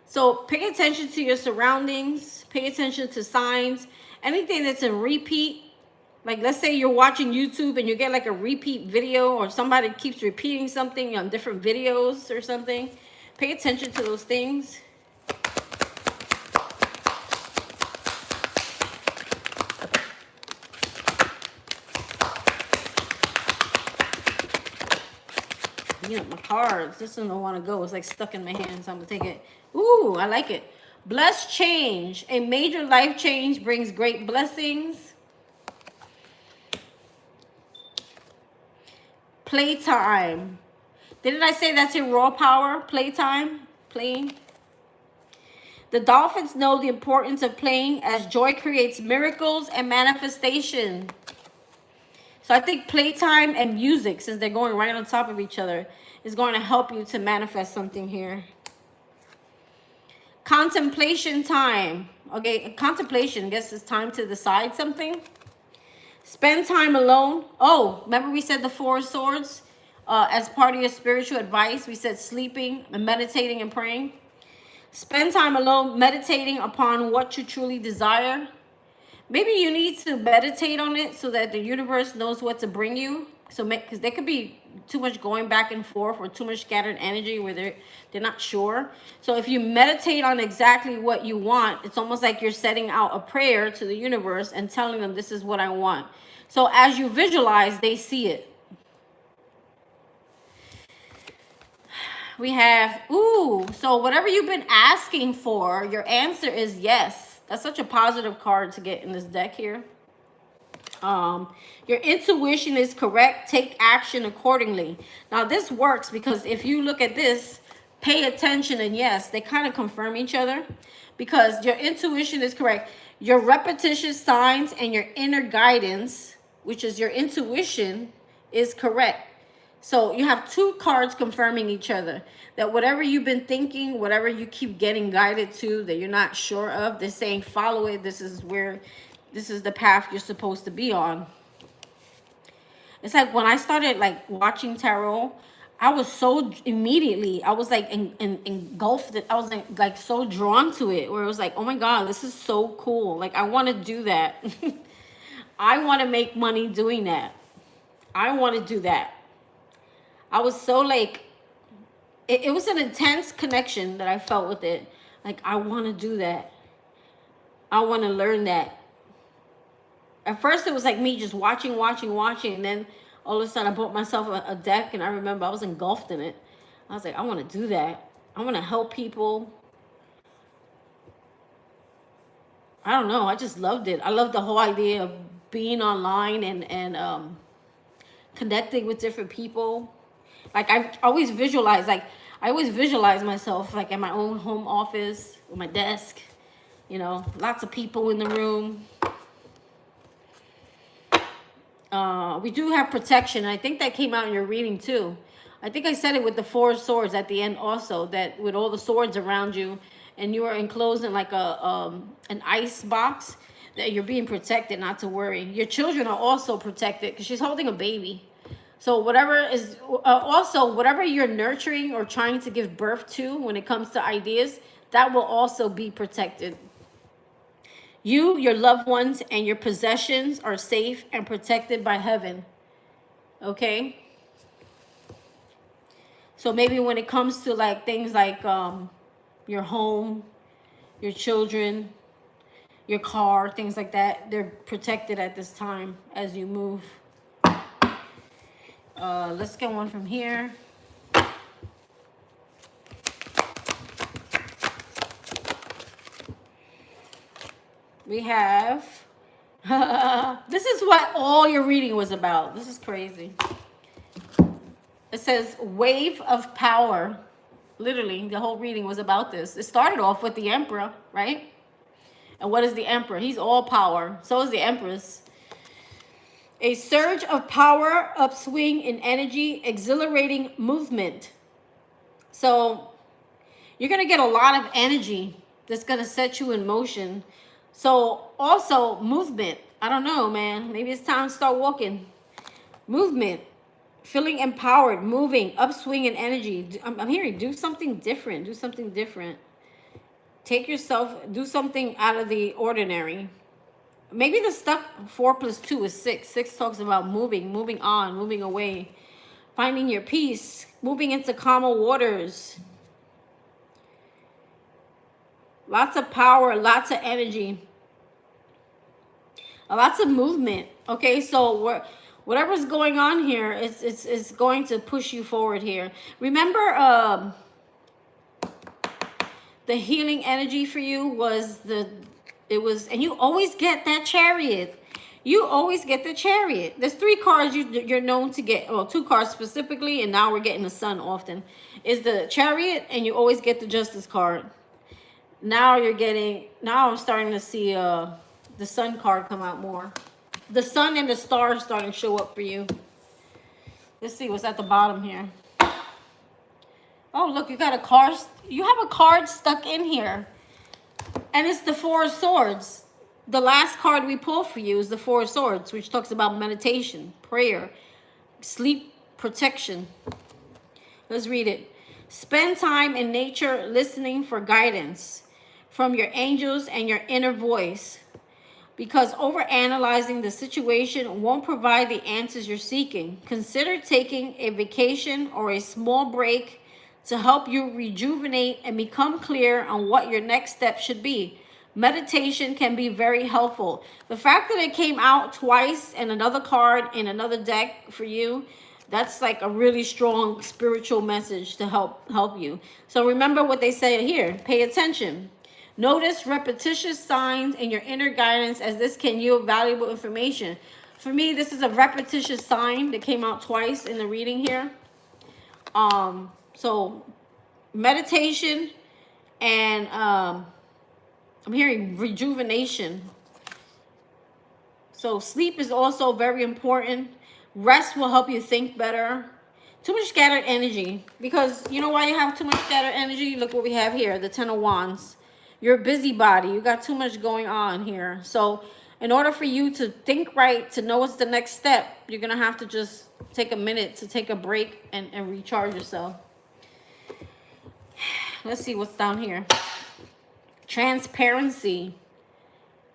So pay attention to your surroundings. Pay attention to signs. Anything that's in repeat. Like let's say you're watching YouTube and you get like a repeat video, or somebody keeps repeating something on different videos or something. Pay attention to those things. My cards. This one don't want to go. It's like stuck in my hand, so I'm gonna take it. Ooh, I like it. Blessed change. A major life change brings great blessings. Playtime. Didn't I say that's your raw power? Playtime. Playing. The dolphins know the importance of playing, as joy creates miracles and manifestation. So I think playtime and music, since they're going right on top of each other, is going to help you to manifest something here. Contemplation time. Okay, contemplation, I guess it's time to decide something. Spend time alone. Oh, remember we said the Four of Swords? As part of your spiritual advice, we said sleeping and meditating and praying. Spend time alone meditating upon what you truly desire. Maybe you need to meditate on it so that the universe knows what to bring you. So, because there could be too much going back and forth, or too much scattered energy where they're not sure. So if you meditate on exactly what you want, it's almost like you're setting out a prayer to the universe and telling them, this is what I want. So as you visualize, they see it. We have, ooh, so whatever you've been asking for, your answer is yes. That's such a positive card to get in this deck here. Your intuition is correct. Take action accordingly. Now, this works because if you look at this, pay attention and yes, they kind of confirm each other, because your intuition is correct. Your repetitious signs and your inner guidance, which is your intuition, is correct. So you have two cards confirming each other, that whatever you've been thinking, whatever you keep getting guided to that you're not sure of, they're saying follow it. This is the path you're supposed to be on. It's like when I started like watching tarot, I was so immediately, I was like engulfed. I was like so drawn to it, where it was like, oh my God, this is so cool. Like I want to do that. I want to make money doing that. I want to do that. I was so like, it was an intense connection that I felt with it. Like, I want to do that. I want to learn that. At first, it was like me just watching. And then all of a sudden, I bought myself a deck. And I remember I was engulfed in it. I was like, I want to do that. I want to help people. I don't know. I just loved it. I loved the whole idea of being online and connecting with different people. Like I always visualize, like I always visualize myself like at my own home office with my desk, you know, lots of people in the room. We do have protection. I think that came out in your reading too. I think I said it with the 4 swords at the end also, that with all the swords around you and you are enclosed in like an ice box, that you're being protected, not to worry. Your children are also protected because she's holding a baby. So whatever is, also whatever you're nurturing or trying to give birth to when it comes to ideas, that will also be protected. You, your loved ones, and your possessions are safe and protected by heaven. Okay? So maybe when it comes to like things like your home, your children, your car, things like that, they're protected at this time as you move. Let's get one from here. We have, this is what all your reading was about. This is crazy. It says wave of power. Literally, the whole reading was about this. It started off with the emperor, right? And what is the emperor? He's all power. So is the empress. A surge of power, upswing in energy, exhilarating movement. So you're going to get a lot of energy that's going to set you in motion. So also movement. I don't know, man. Maybe it's time to start walking. Movement. Feeling empowered, moving, upswing in energy. I'm hearing do something different. Do something different. Take yourself, do something out of the ordinary. Maybe the stuck 4 + 2 is 6. 6 talks about moving, moving on, moving away. Finding your peace, moving into calmer waters. Lots of power, lots of energy. Lots of movement. Okay, so whatever's going on here, it's going to push you forward here. Remember, the healing energy for you was and you always get that Chariot. You always get the Chariot. There's 3 cards you're known to get, well, 2 cards specifically, and now we're getting the Sun often. Is the Chariot, and you always get the Justice card. Now I'm starting to see the Sun card come out more. The Sun and the stars starting to show up for you. Let's see what's at the bottom here. Oh, look, you got a card. You have a card stuck in here. And it's the 4 of Swords. The last card we pull for you is the 4 of Swords, which talks about meditation, prayer, sleep protection. Let's read it. Spend time in nature listening for guidance from your angels and your inner voice, because overanalyzing the situation won't provide the answers you're seeking. Consider taking a vacation or a small break to help you rejuvenate and become clear on what your next step should be. Meditation can be very helpful. The fact that it came out twice and another card in another deck for you, that's like a really strong spiritual message to help you. So remember what they say here. Pay attention. Notice repetitious signs in your inner guidance, as this can yield valuable information. For me, this is a repetitious sign that came out twice in the reading here. So meditation and I'm hearing rejuvenation. So sleep is also very important. Rest will help you think better. Too much scattered energy. Because you know why you have too much scattered energy? Look what we have here, the 10 of Wands. You're a busybody. You got too much going on here. So in order for you to think right, to know what's the next step, you're going to have to just take a minute to take a break and recharge yourself. Let's see what's down here. Transparency.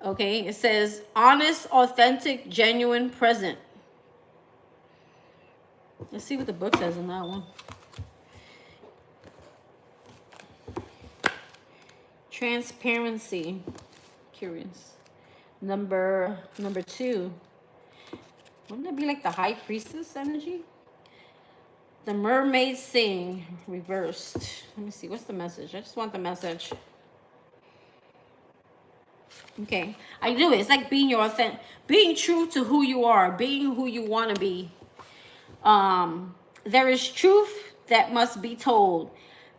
Okay, it says honest, authentic, genuine, present. Let's see what the book says in that one. Transparency. Curious. Number 2. Wouldn't that be like the High Priestess energy? The Mermaid Sing, reversed. Let me see. What's the message? I just want the message. Okay. I do it. It's like being your authentic, being true to who you are, being who you want to be. There is truth that must be told.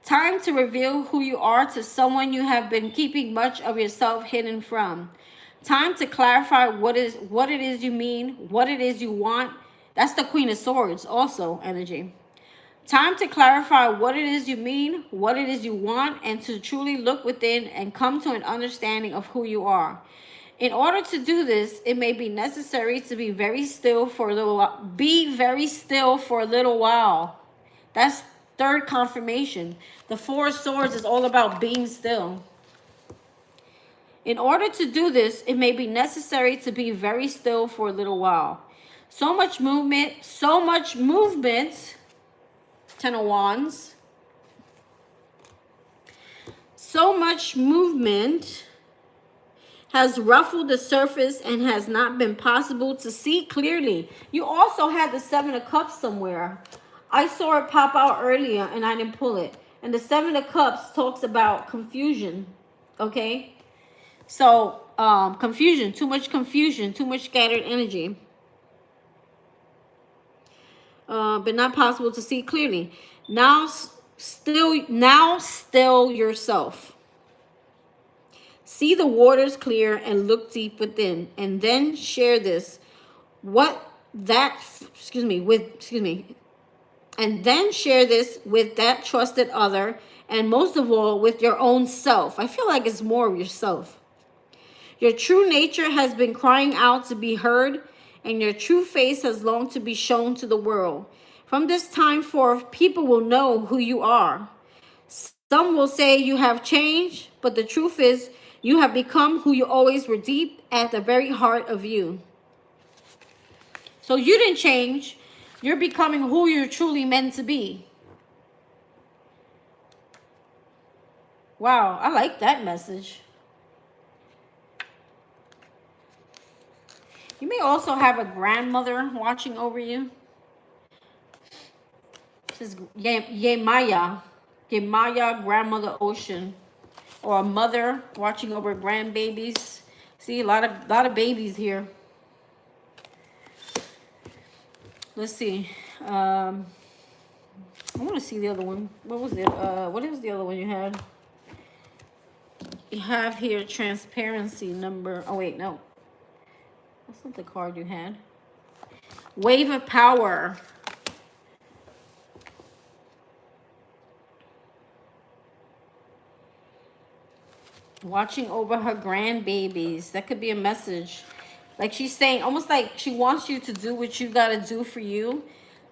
Time to reveal who you are to someone you have been keeping much of yourself hidden from. Time to clarify what it is you mean, what it is you want. That's the Queen of Swords also energy. Time to clarify what it is you mean, what it is you want, and to truly look within and come to an understanding of who you are. In order to do this, it may be necessary to be very still for a little while. Be very still for a little while. That's third confirmation. The Four of Swords is all about being still. In order to do this, it may be necessary to be very still for a little while. So much movement, so much movement. Ten of Wands. So much movement has ruffled the surface and has not been possible to see clearly. You also had the Seven of Cups somewhere. I saw it pop out earlier and I didn't pull it. And the Seven of Cups talks about confusion. Okay? So, confusion, too much scattered energy. But not possible to see clearly. Now still yourself. See the waters clear and look deep within, and then share this. And then share this with that trusted other, and most of all with your own self. I feel like it's more of yourself. Your true nature has been crying out to be heard, and your true face has longed to be shown to the world. From this time forth, people will know who you are. Some will say you have changed, but the truth is you have become who you always were, deep at the very heart of you. So you didn't change. You're becoming who you're truly meant to be. Wow, I like that message. You may also have a grandmother watching over you. This is Yemaya, grandmother ocean, or a mother watching over grandbabies. See, a lot of babies here. Let's see. I want to see the other one. What was it? What is the other one you had? You have here transparency number. Oh wait, no. That's not the card you had. Wave of power. Watching over her grandbabies. That could be a message. Like she's saying, almost like she wants you to do what you got to do for you,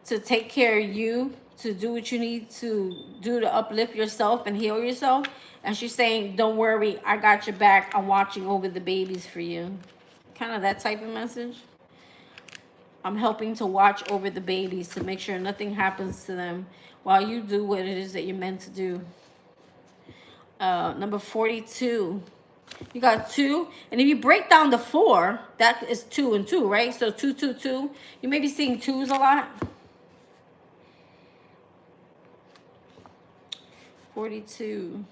to take care of you, to do what you need to do to uplift yourself and heal yourself. And she's saying, don't worry, I got your back. I'm watching over the babies for you. Kind of that type of message. I'm helping to watch over the babies to make sure nothing happens to them while you do what it is that you're meant to do. Number 42. You got 2. And if you break down the 4, that is 2 and 2, right? So 2, 2, 2. You may be seeing 2s a lot. 42.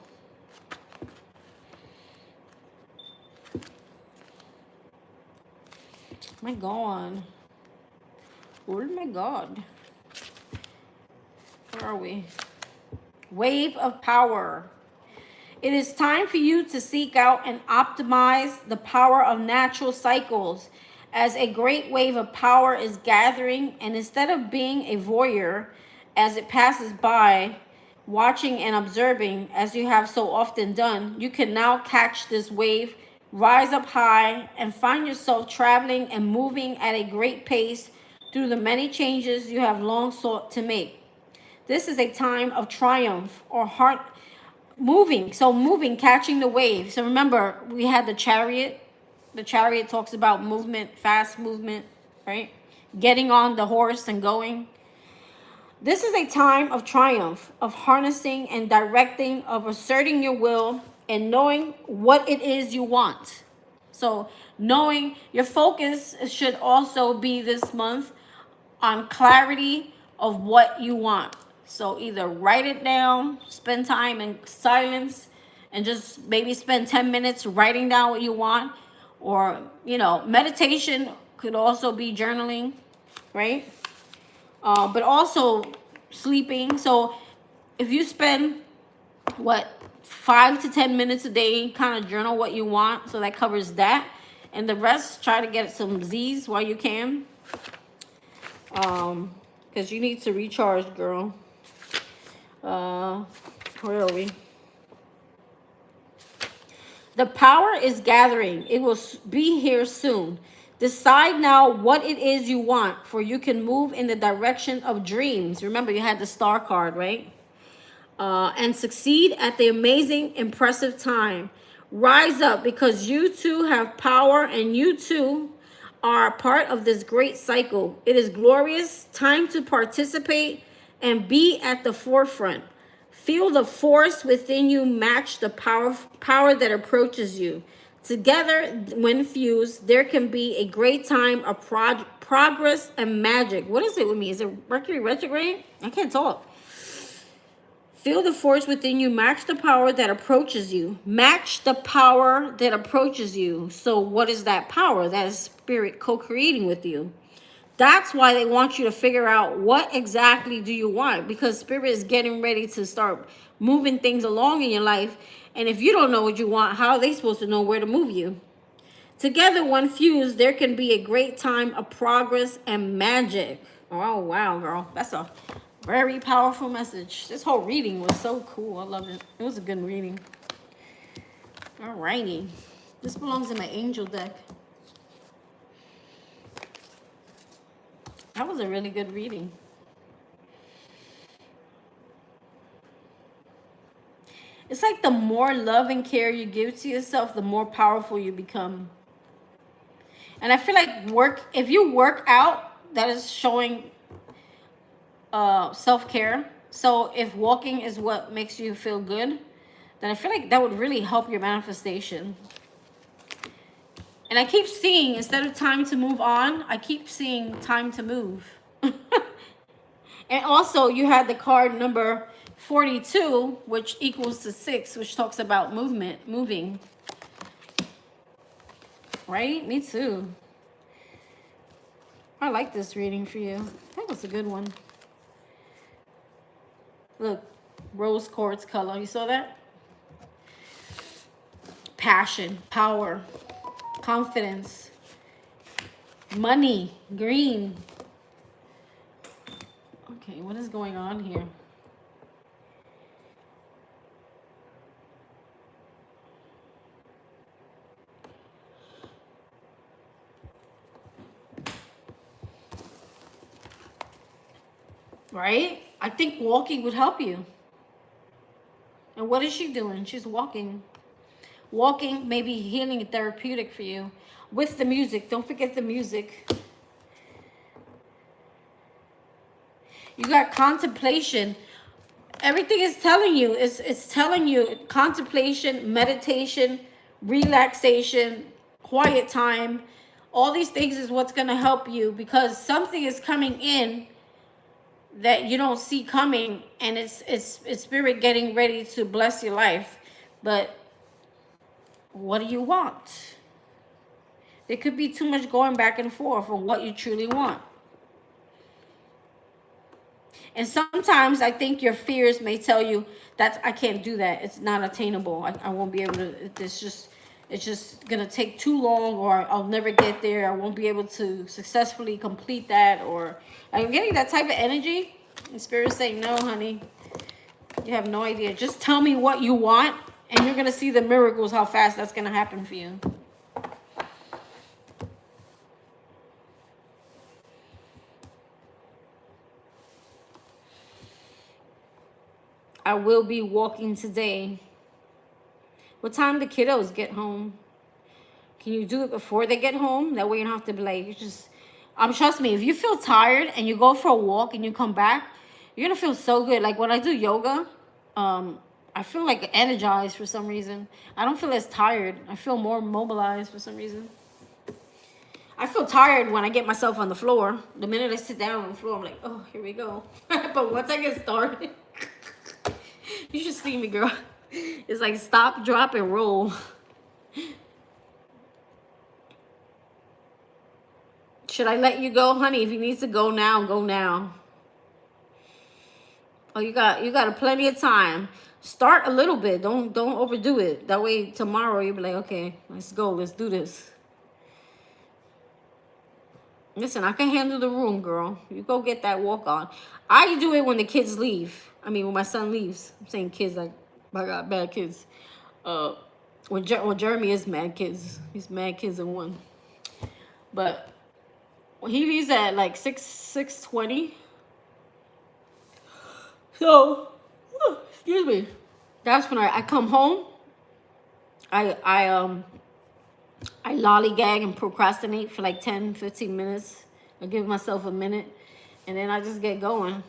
My God. Oh my God. Where are we? Wave of power. It is time for you to seek out and optimize the power of natural cycles as a great wave of power is gathering, and instead of being a voyeur as it passes by, watching and observing as you have so often done, you can now catch this wave, rise up high, and find yourself traveling and moving at a great pace through the many changes you have long sought to make. This is a time of triumph or heart moving. So moving, catching the wave. So remember, we had the Chariot. The Chariot talks about movement, fast movement, right? Getting on the horse and going. This is a time of triumph, of harnessing and directing, of asserting your will and knowing what it is you want. So knowing your focus should also be this month on clarity of what you want. So either write it down, spend time in silence, and just maybe spend 10 minutes writing down what you want. Or, you know, meditation could also be journaling, right? But also sleeping. So if you spend what, 5 to 10 minutes a day, kind of journal what you want. So that covers that. And the rest, try to get some Z's while you can. Because you need to recharge, girl. Where are we? The power is gathering. It will be here soon. Decide now what it is you want, for you can move in the direction of dreams. Remember, you had the star card, right? And succeed at the amazing, impressive time. Rise up, because you too have power, and you too are part of this great cycle. It is glorious. Time to participate and be at the forefront. Feel the force within you match the power that approaches you. Together, when fused, there can be a great time of progress and magic. What is it with me? Is it Mercury retrograde? I can't talk. Feel the force within you match the power that approaches you. Match the power that approaches you. So what is that power? That is spirit co-creating with you. That's why they want you to figure out what exactly do you want, because spirit is getting ready to start moving things along in your life. And if you don't know what you want, how are they supposed to know where to move you? Together, when fused, there can be a great time of progress and magic. Oh, wow, girl. That's a very powerful message. This whole reading was so cool. I love it. It was a good reading. All righty. This belongs in my angel deck. That was a really good reading. It's like the more love and care you give to yourself, the more powerful you become. And I feel like if you work out, that is showing self-care. So if walking is what makes you feel good, then I feel like that would really help your manifestation. And I keep seeing, instead of time to move on, I keep seeing time to move. And also, you had the card number 42, which equals to 6, which talks about moving. Right? Me too. I like this reading for you. That was a good one. Look, rose quartz color. You saw that? Passion, power, confidence, money, green. Okay, what is going on here? Right? I think walking would help you. And what is she doing? She's walking. Walking may be healing and therapeutic for you. With the music. Don't forget the music. You got contemplation. Everything is telling you. It's telling you contemplation, meditation, relaxation, quiet time. All these things is what's going to help you, because something is coming in that you don't see coming, and it's spirit getting ready to bless your life. But what do you want? There could be too much going back and forth on what you truly want. And sometimes I think your fears may tell you that I can't do that. It's not attainable. I won't be able to. It's just going to take too long, or I'll never get there. I won't be able to successfully complete that. Or I'm getting that type of energy. And Spirit's saying, no, honey, you have no idea. Just tell me what you want, and you're going to see the miracles, how fast that's going to happen for you. I will be walking today. What time do kiddos get home? Can you do it before they get home? That way you don't have to be like, trust me, if you feel tired and you go for a walk and you come back, you're going to feel so good. Like when I do yoga, I feel like energized for some reason. I don't feel as tired. I feel more mobilized for some reason. I feel tired when I get myself on the floor. The minute I sit down on the floor, I'm like, oh, here we go. But once I get started, you should see me, girl. It's like stop, drop, and roll. Should I let you go, honey? If you need to go now, go now. Oh, you got plenty of time. Start a little bit. Don't overdo it. That way tomorrow you'll be like, okay, let's go. Let's do this. Listen, I can handle the room, girl. You go get that walk on. I do it when the kids leave. I mean, when my son leaves. I'm saying kids like I got bad kids. When Jeremy is mad kids. He's mad kids in one. But when he leaves at like 6:20. So, excuse me. That's when I come home. I lollygag and procrastinate for like 10-15 minutes. I give myself a minute, and then I just get going.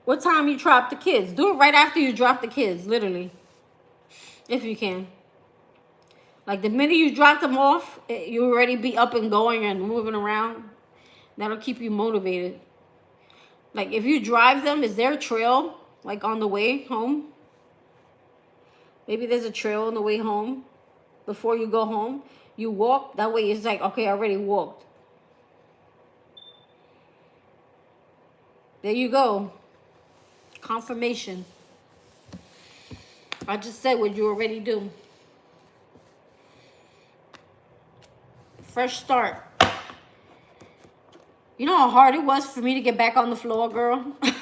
What time you drop the kids? Do it right after you drop the kids, literally, if you can. Like the minute you drop them off, you already be up and going and moving around. That'll keep you motivated. Like if you drive them, is there a trail like on the way home? Maybe there's a trail on the way home. Before you go home, you walk. That way it's like, okay, I already walked. There you go. Confirmation. I just said what you already do. Fresh start. You know how hard it was for me to get back on the floor, girl? I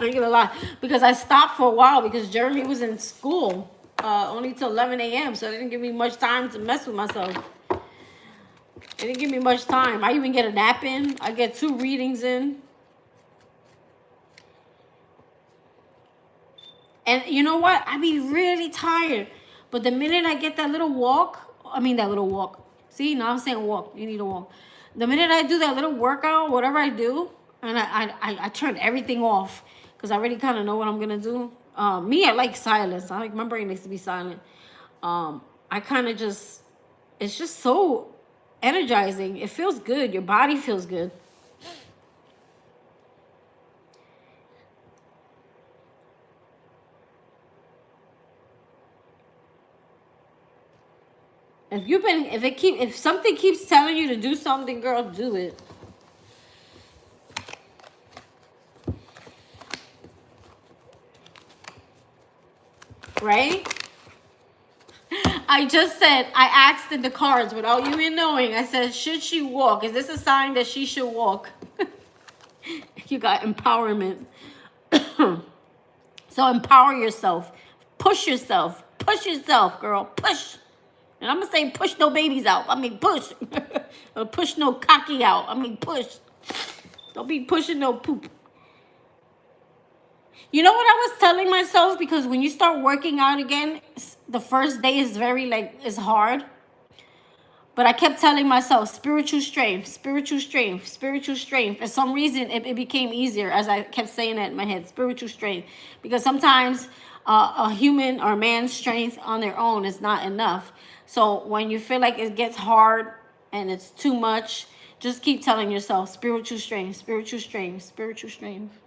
ain't gonna lie. Because I stopped for a while because Jeremy was in school. Only till 11 a.m. So it didn't give me much time to mess with myself. It didn't give me much time. I even get a nap in. I get 2 readings in. And you know what? I be really tired. But the minute I get that little walk. See, now I'm saying walk. You need to walk. The minute I do that little workout, whatever I do, and I turn everything off. Because I already kind of know what I'm going to do. I like silence. My brain likes to be silent. I kind of just, it's just so energizing. It feels good. Your body feels good. If something keeps telling you to do something, girl, do it. Right? I just said, I asked in the cards without you even knowing. I said, should she walk? Is this a sign that she should walk? You got empowerment. So empower yourself. Push yourself. Push yourself, girl. Push. And I'm going to say push no babies out. I mean push. Or push no cocky out. I mean push. Don't be pushing no poop. You know what I was telling myself? Because when you start working out again, the first day is it's hard. But I kept telling myself, spiritual strength, spiritual strength, spiritual strength. For some reason, it became easier as I kept saying that in my head, spiritual strength. Because sometimes a human or man's strength on their own is not enough. So when you feel like it gets hard and it's too much, just keep telling yourself, spiritual strength, spiritual strength, spiritual strength.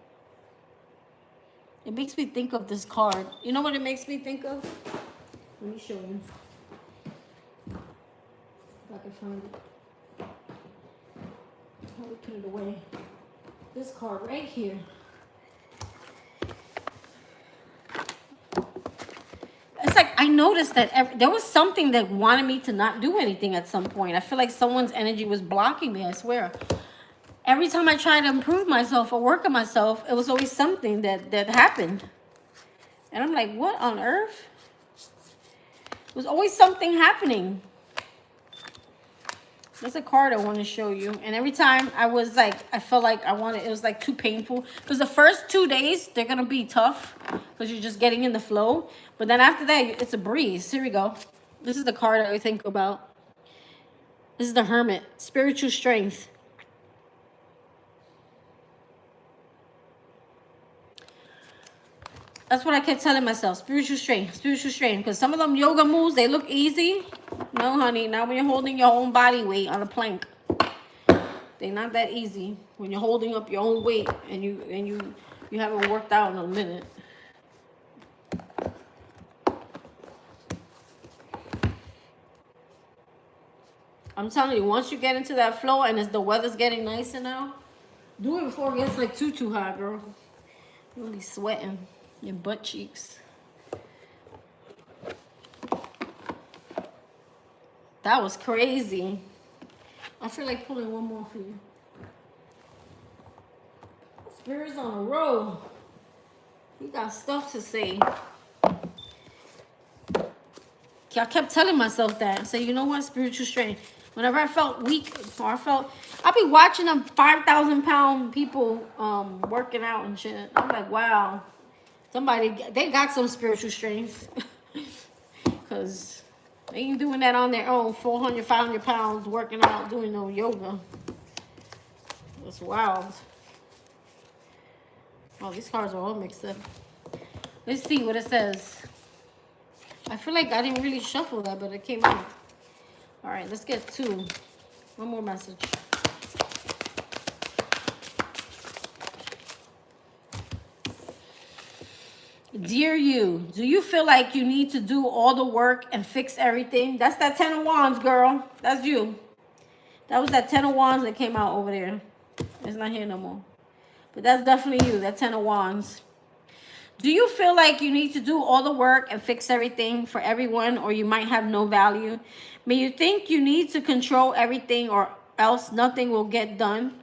It makes me think of this card. You know what it makes me think of? Let me show you. If I can find it. How do we put it away? This card right here. It's like I noticed that there was something that wanted me to not do anything at some point. I feel like someone's energy was blocking me, I swear. Every time I tried to improve myself or work on myself, it was always something that happened. And I'm like, what on earth? It was always something happening. There's a card I want to show you. And every time I felt like it was like too painful. Because the first 2 days, they're going to be tough. Because you're just getting in the flow. But then after that, it's a breeze. Here we go. This is the card I think about. This is the Hermit. Spiritual strength. That's what I kept telling myself. Spiritual strength. Spiritual strength. Because some of them yoga moves, they look easy. No, honey. Not when you're holding your own body weight on a plank. They're not that easy. When you're holding up your own weight and you haven't worked out in a minute. I'm telling you, once you get into that flow and as the weather's getting nicer now, do it before it gets like too hot, girl. You'll be sweating your butt cheeks. That was crazy. I feel like pulling one more for you. Spirit's on a roll. He got stuff to say. I kept telling myself that. So you know what? Spiritual strength. Whenever I felt weak or I'll be watching them 5,000-pound people working out and shit. I'm like, wow. They got some spiritual strength. Because they ain't doing that on their own. 400, 500 pounds working out, doing no yoga. That's wild. Oh, these cards are all mixed up. Let's see what it says. I feel like I didn't really shuffle that, but it came out. All right, let's get two. One more message. Dear you, do you feel like you need to do all the work and fix everything? That's that 10 of Wands, girl. That's you. That was that 10 of Wands that came out over there. It's not here no more. But that's definitely you, that 10 of Wands. Do you feel like you need to do all the work and fix everything for everyone, or you might have no value? May you think you need to control everything, or else nothing will get done.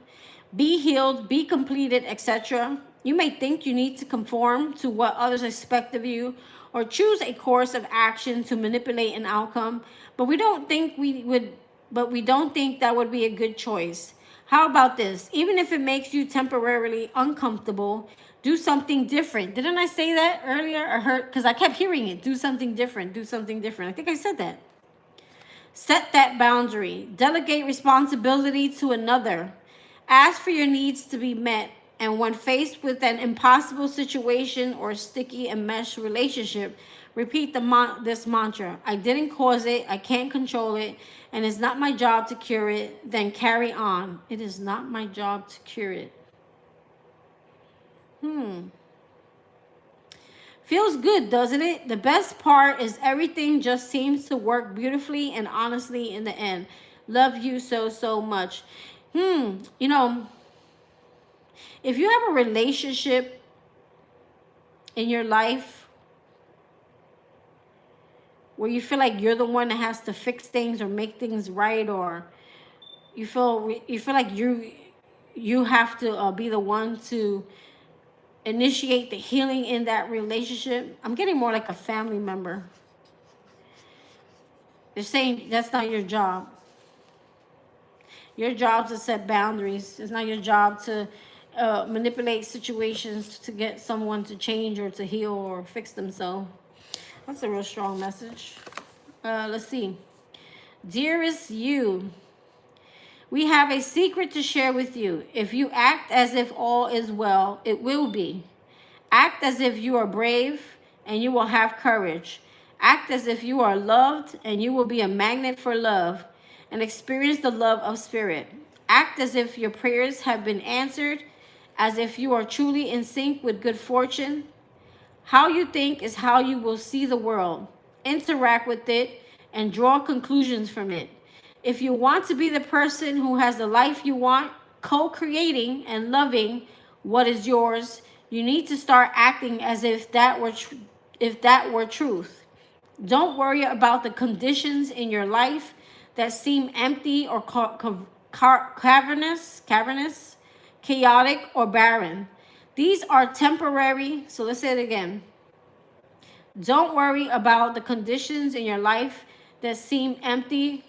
Be healed, be completed, etc. You may think you need to conform to what others expect of you, or choose a course of action to manipulate an outcome, but we don't think that would be a good choice. How about this? Even if it makes you temporarily uncomfortable, do something different. Didn't I say that earlier? I heard, because I kept hearing it. Do something different. Do something different. I think I said that. Set that boundary. Delegate responsibility to another. Ask for your needs to be met. And when faced with an impossible situation or sticky and mesh relationship, repeat this mantra. I didn't cause it. I can't control it. And it's not my job to cure it. Then carry on. It is not my job to cure it. Feels good, doesn't it? The best part is everything just seems to work beautifully and honestly in the end. Love you so, so much. You know, if you have a relationship in your life where you feel like you're the one that has to fix things or make things right, or you feel like you have to be the one to initiate the healing in that relationship. I'm getting more like a family member. They're saying that's not your job. Your job is to set boundaries. It's not your job to manipulate situations to get someone to change or to heal or fix themselves. That's a real strong message. Let's see. Dearest you, we have a secret to share with you. If you act as if all is well, it will be. Act as if you are brave and you will have courage. Act as if you are loved and you will be a magnet for love and experience the love of spirit. Act as if your prayers have been answered, as if you are truly in sync with good fortune. How you think is how you will see the world. Interact with it and draw conclusions from it. If you want to be the person who has the life you want, co-creating and loving what is yours, you need to start acting as if that were truth. Don't worry about the conditions in your life that seem empty or cavernous, chaotic, or barren. These are temporary. So let's say it again. Don't worry about the conditions in your life that seem empty,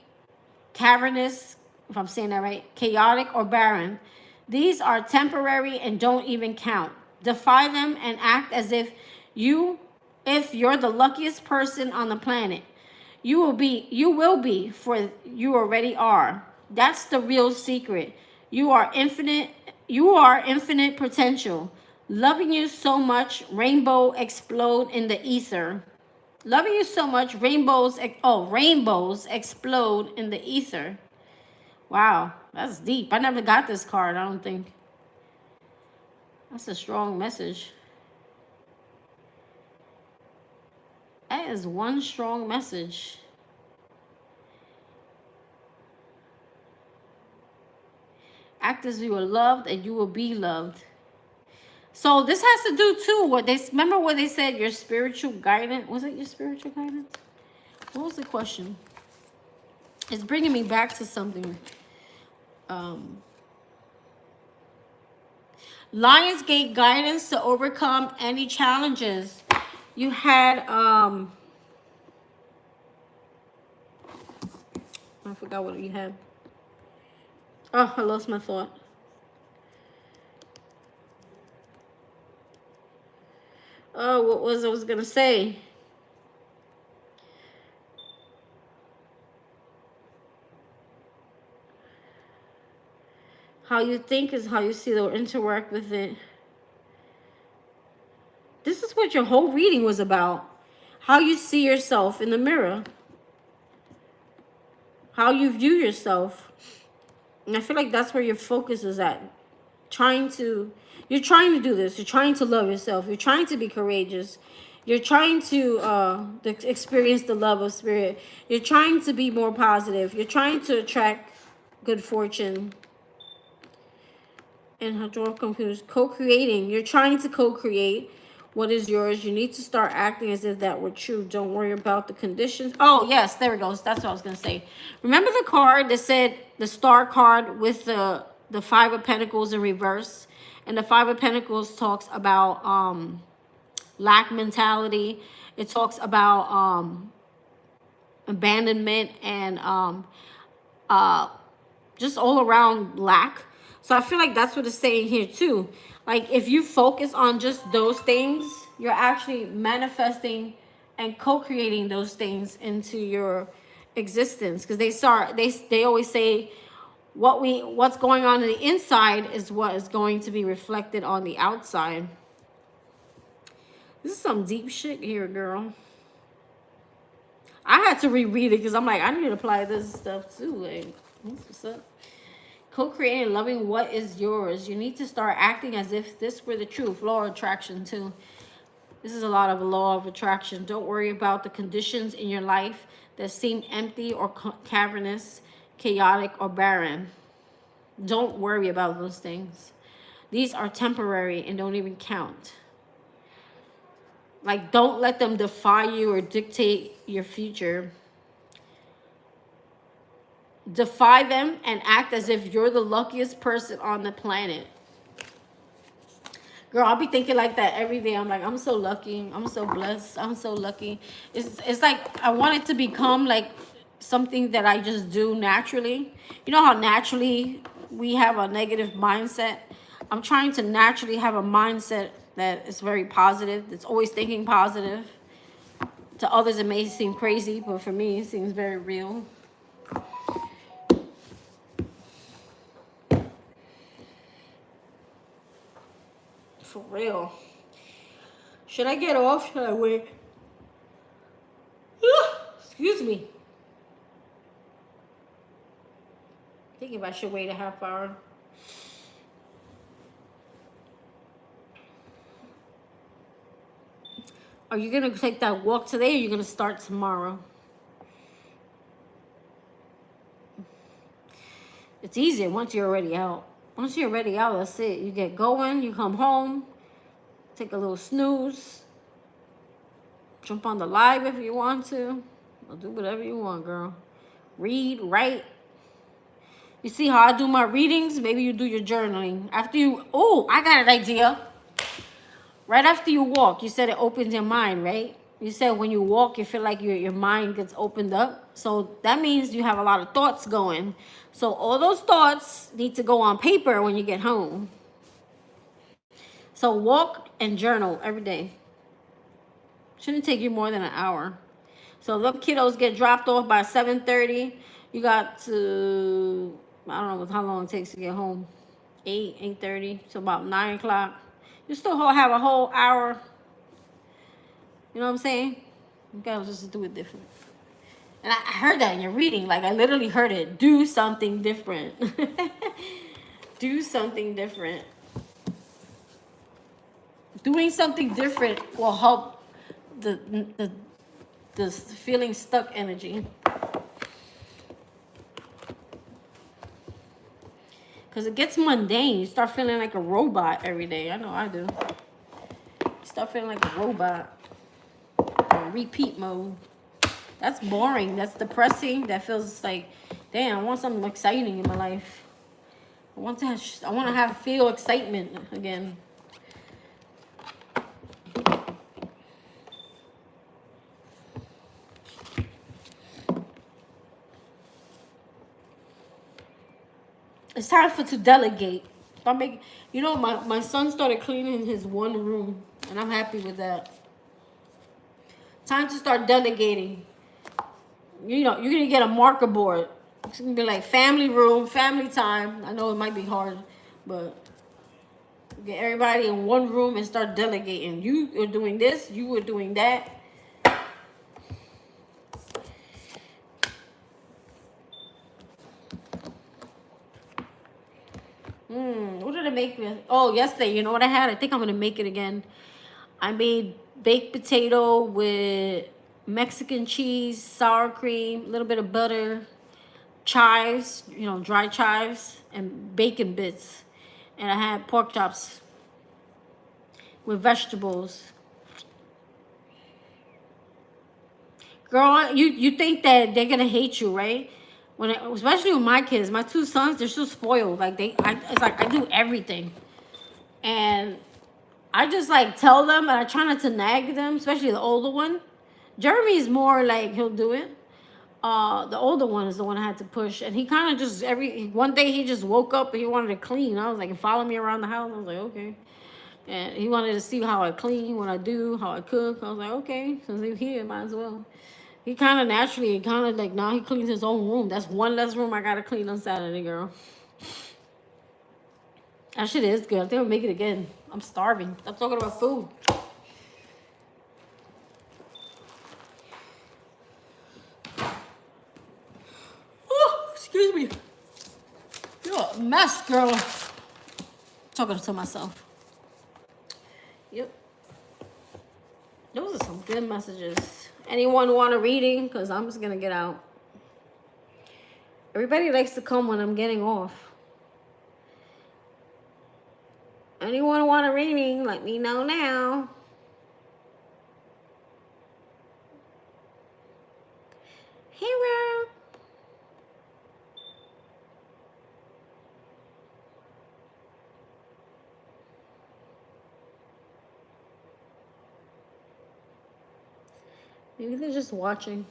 cavernous, if I'm saying that right, chaotic, or barren. These are temporary and don't even count. Defy them and act as if you're the luckiest person on the planet. You will be, for you already are. That's the real secret. You are infinite potential. Loving you so much, rainbow explode in the ether. Loving you so much, rainbows explode in the ether. Wow, that's deep. I never got this card, I don't think. That's a strong message. That is one strong message. Act as you are loved and you will be loved. So this has to do too. Remember what they said? Your spiritual guidance. Was it your spiritual guidance? What was the question? It's bringing me back to something. Lionsgate guidance to overcome any challenges. You had I forgot what you had. Oh, I lost my thought. Oh, what was I was gonna say? How you think is how you see or interact with it. This is what your whole reading was about. How you see yourself in the mirror. How you view yourself. And I feel like that's where your focus is at. You're trying to do this. You're trying to love yourself. You're trying to be courageous. You're trying to experience the love of spirit. You're trying to be more positive. You're trying to attract good fortune. And how to confused. Co-creating. You're trying to co-create what is yours. You need to start acting as if that were true. Don't worry about the conditions. Oh, yes, there it goes. That's what I was going to say. Remember the card that said the star card with the Five of Pentacles in reverse? And the Five of Pentacles talks about lack mentality. It talks about abandonment and just all around lack. So I feel like that's what it's saying here too. Like if you focus on just those things, you're actually manifesting and co-creating those things into your existence. Because they always say what's going on the inside is what is going to be reflected on the outside. This is some deep shit here, girl. I had to reread it because I'm like, I need to apply this stuff too. Like, what's up? Co-creating and loving what is yours. You need to start acting as if this were the truth. Law of attraction too. This is a lot of a law of attraction. Don't worry about the conditions in your life that seem empty or cavernous, chaotic or barren. Don't worry about those things. These are temporary and don't even count. Like, don't let them defy you or dictate your future. Defy them and act as if you're the luckiest person on the planet. Girl, I'll be thinking like that every day. I'm like, I'm so lucky. I'm so blessed. I'm so lucky. It's like I want it to become like something that I just do naturally. You know how naturally we have a negative mindset? I'm trying to naturally have a mindset that is very positive. That's always thinking positive. To others, it may seem crazy, but for me, it seems very real. For real. Should I get off? Should I wait? Excuse me. I think if I should wait a half hour. Are you going to take that walk today or are you going to start tomorrow? It's easier once you're already out. Once you're already out, that's it. You get going, you come home, take a little snooze, jump on the live if you want to, or do whatever you want, girl. Read, write. You see how I do my readings? Maybe you do your journaling. After you, oh, I got an idea. Right after you walk, you said it opens your mind, right? You said when you walk, you feel like your mind gets opened up. So that means you have a lot of thoughts going. So all those thoughts need to go on paper when you get home. So walk and journal every day. Shouldn't take you more than an hour. So the kiddos get dropped off by 7:30. You got to, I don't know how long it takes to get home. 8:30, so about 9 o'clock. You still have a whole hour. You know what I'm saying? You gotta just do it different. And I heard that in your reading. Like, I literally heard it. Do something different. Do something different. Doing something different will help the feeling stuck energy. Because it gets mundane. You start feeling like a robot every day. I know I do. You start feeling like a robot. Repeat mode. That's boring. That's depressing. That feels like, damn, I want something exciting in my life. I want to feel excitement again. It's time to delegate. My son started cleaning his one room, and I'm happy with that. Time to start delegating. You're gonna get a marker board. It's gonna be like family room, family time. I know it might be hard, but get everybody in one room and start delegating. You are doing this, you are doing that. What did I make? Oh, yesterday, you know what I had? I think I'm gonna make it again. I made baked potato with Mexican cheese, sour cream, a little bit of butter, chives, dry chives, and bacon bits. And I had pork chops with vegetables. Girl, you think that they're gonna hate you, right? Especially with my kids, my two sons, they're so spoiled. Like it's like I do everything, and I just like tell them, and I try not to nag them, especially the older one. Jeremy's more like he'll do it. The older one is the one I had to push, and he kind of just one day he just woke up and he wanted to clean. I was like, follow me around the house. I was like, okay. And he wanted to see how I clean, what I do, how I cook. I was like, okay, since he's here, might as well. He kind of naturally, now he cleans his own room. That's one less room I gotta clean on Saturday, girl. That shit is good. I think I'll make it again. I'm starving. Stop talking about food. Oh, excuse me. You're a mess, girl. Talking to myself. Yep. Those are some good messages. Anyone want a reading? Because I'm just going to get out. Everybody likes to come when I'm getting off. Anyone want a reading? Let me know now. Hero. Maybe they're just watching.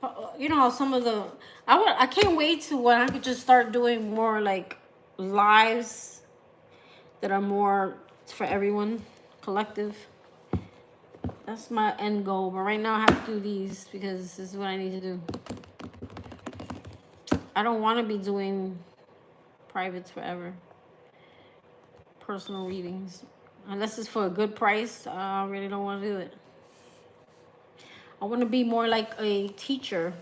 Some of the... I can't wait to when I could just start doing more like lives that are more for everyone, collective. That's my end goal. But right now I have to do these because this is what I need to do. I don't want to be doing privates forever. Personal readings. Unless it's for a good price, I really don't want to do it. I want to be more like a teacher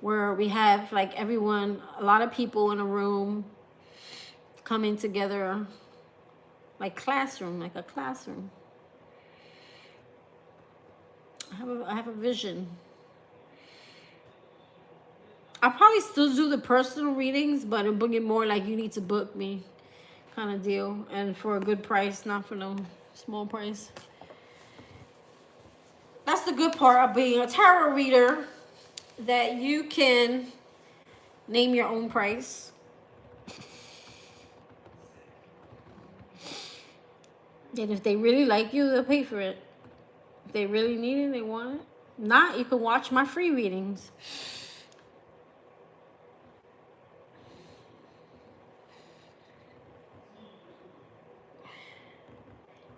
where we have like everyone, a lot of people in a room coming together, like a classroom. I have a vision. I'll probably still do the personal readings, but it'll bring it more like you need to book me kind of deal. And for a good price, not for no small price. That's the good part of being a tarot reader, that you can name your own price. And if they really like you, they'll pay for it. If they really need it, they want it. Not, you can watch my free readings.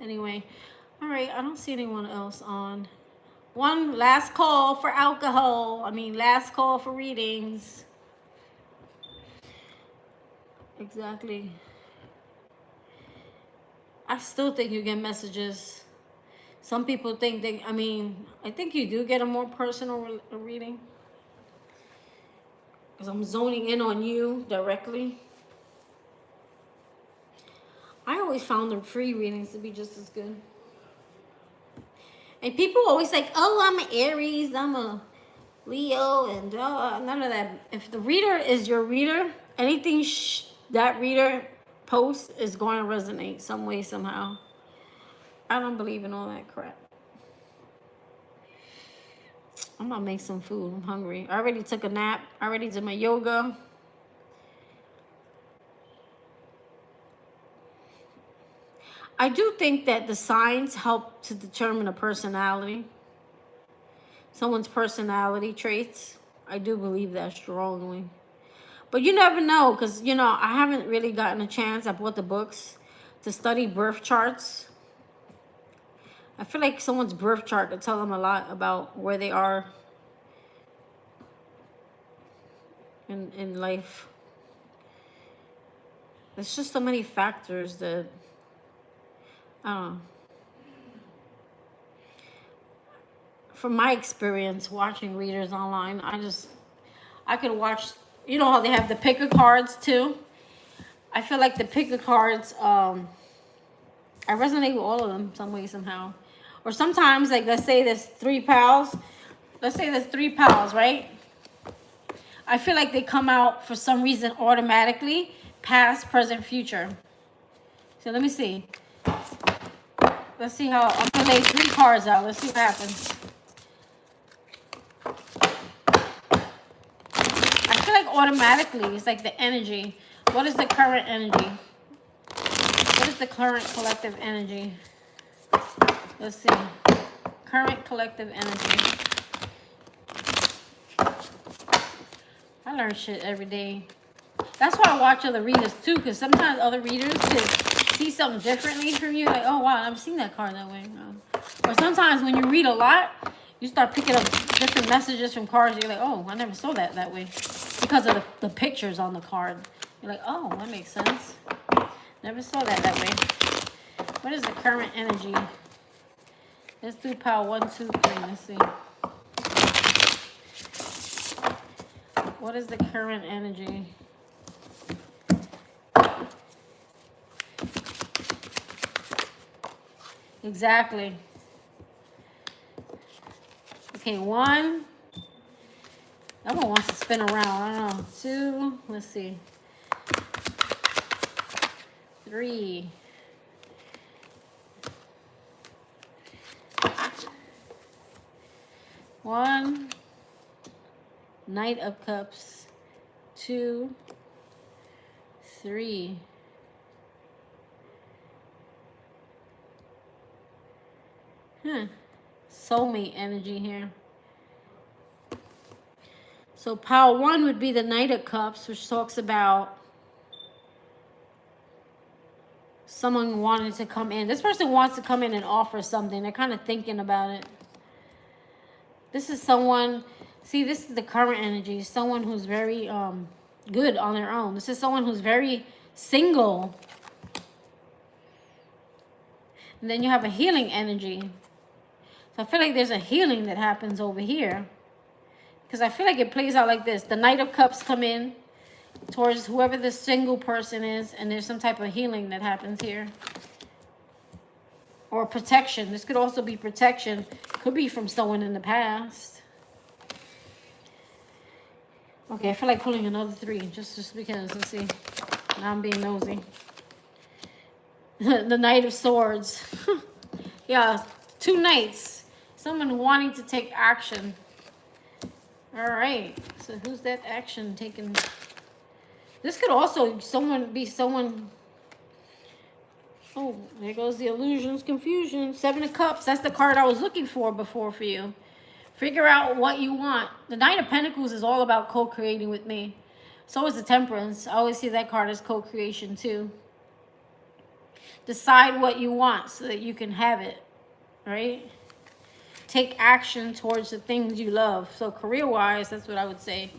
Anyway, all right, I don't see anyone else on. One last call for alcohol. Last call for readings. Exactly. I still think you get messages. Some people think I think you do get a more personal reading. Because I'm zoning in on you directly. I always found the free readings to be just as good. And people always like, oh, I'm an Aries, I'm a Leo, and none of that. If the reader is your reader, anything that reader post is going to resonate some way, somehow. I don't believe in all that crap. I'm gonna make some food. I'm hungry. I already took a nap. I already did my yoga. I do think that the signs help to determine a personality. Someone's personality traits. I do believe that strongly. But you never know, because, you know, I haven't really gotten a chance. I bought the books to study birth charts. I feel like someone's birth chart could tell them a lot about where they are in life. There's just so many factors that, I don't know. From my experience watching readers online, I could watch, you know how they have the pick a cards too? I feel like the pick a cards, I resonate with all of them some way, somehow. Or sometimes, like, let's say there's 3 pals. Let's say there's 3 pals, right? I feel like they come out for some reason automatically, past, present, future. So let me see. Let's see how, I'm gonna lay 3 cards out. Let's see what happens. I feel like automatically, it's like the energy. What is the current energy? What is the current collective energy? Let's see. Current collective energy. I learn shit every day. That's why I watch other readers too, because sometimes other readers could see something differently from you. Like, oh wow, I've never seen that card that way. Or sometimes when you read a lot, you start picking up different messages from cards. You're like, oh, I never saw that way. Because of the pictures on the card. You're like, oh, that makes sense. Never saw that way. What is the current energy? Let's do pile 1, 2, 3. Let's see. What is the current energy? Exactly. Okay, 1. That one wants to spin around. I don't know. 2. Let's see. 3. 1. Knight of Cups. 2. 3. Soulmate energy here. So pile 1 would be the Knight of Cups, which talks about someone wanting to come in. This person wants to come in and offer something. They're kind of thinking about it. This is someone, see, this is the current energy. Someone who's very good on their own. This is someone who's very single. And then you have a healing energy. So I feel like there's a healing that happens over here. Because I feel like it plays out like this. The Knight of Cups come in towards whoever the single person is. And there's some type of healing that happens here. Or protection. This could also be protection. Could be from someone in the past. Okay, I feel like pulling another 3. Just because. Let's see. Now I'm being nosy. The Knight of Swords. Yeah, 2 knights. Someone wanting to take action. All right. So who's that action taken? This could also be someone. Oh, there goes the illusions, confusion. 7 of Cups. That's the card I was looking for before for you. Figure out what you want. The Knight of Pentacles is all about co-creating with me. So is the Temperance. I always see that card as co-creation too. Decide what you want so that you can have it, right? Take action towards the things you love. So career-wise, that's what I would say.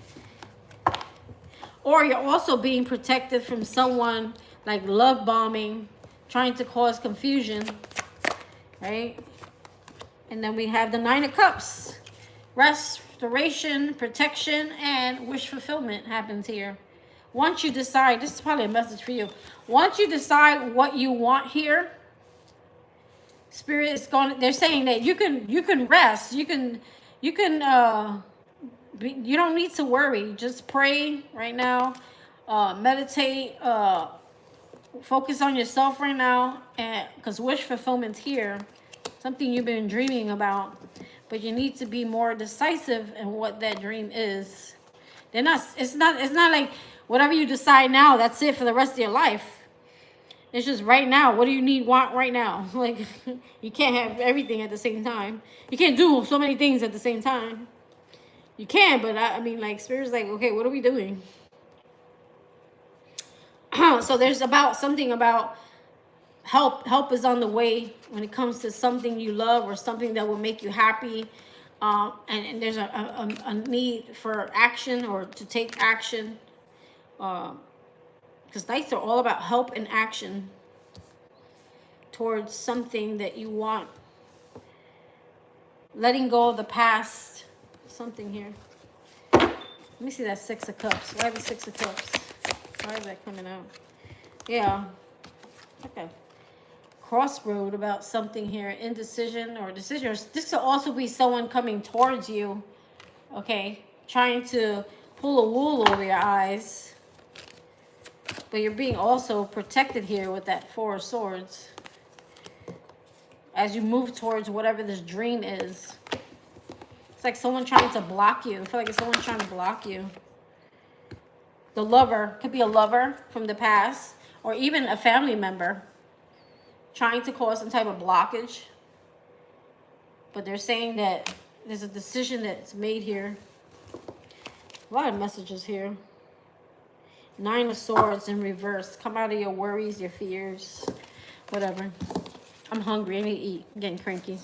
Or you're also being protected from someone like love bombing, trying to cause confusion, right? And then we have the 9 of Cups. Restoration, protection, and wish fulfillment happens here. Once you decide, this is probably a message for you. Once you decide what you want here, Spirit is going. They're saying that you can rest. You don't need to worry. Just pray right now. Meditate, focus on yourself right now, and because wish fulfillment's here, something you've been dreaming about, but you need to be more decisive in what that dream is. It's not like whatever you decide now, that's it for the rest of your life. It's just right now. What do you want right now? Like, you can't have everything at the same time. You can't do so many things at the same time. You can, but I mean, like, Spirit's like, okay, what are we doing? So there's something about help. Help is on the way when it comes to something you love or something that will make you happy. And there's a need for action or to take action. Because nights are all about help and action towards something that you want. Letting go of the past. Something here. Let me see that Six of Cups. Why the Six of Cups? Why is that coming out? Yeah. Okay. Crossroad about something here. Indecision or decision. This could also be someone coming towards you. Okay. Trying to pull a wool over your eyes. But you're being also protected here with that Four of Swords. As you move towards whatever this dream is. It's like someone trying to block you. I feel like it's someone trying to block you. The lover. Could be a lover from the past. Or even a family member. Trying to cause some type of blockage. But they're saying that there's a decision that's made here. A lot of messages here. Nine of Swords in reverse. Come out of your worries, your fears. Whatever. I'm hungry. I need to eat. I'm getting cranky.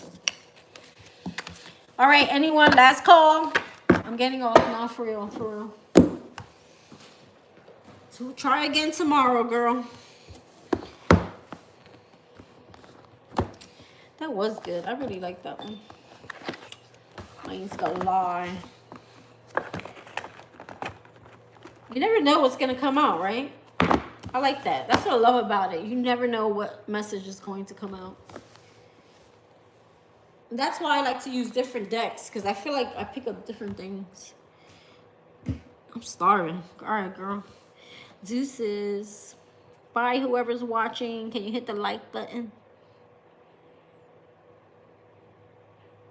All right, anyone? Last call. I'm getting off now, for real, for real. So try again tomorrow, girl. That was good. I really like that one. I ain't gonna lie. You never know what's gonna come out, right? I like that. That's what I love about it. You never know what message is going to come out. That's why I like to use different decks, because I feel like I pick up different things. I'm starving. All right, girl. Deuces. Bye, whoever's watching. Can you hit the like button?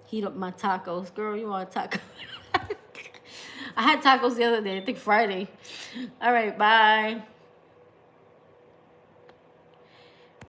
Heat up my tacos. Girl, you want a taco? I had tacos the other day. I think Friday. All right, bye.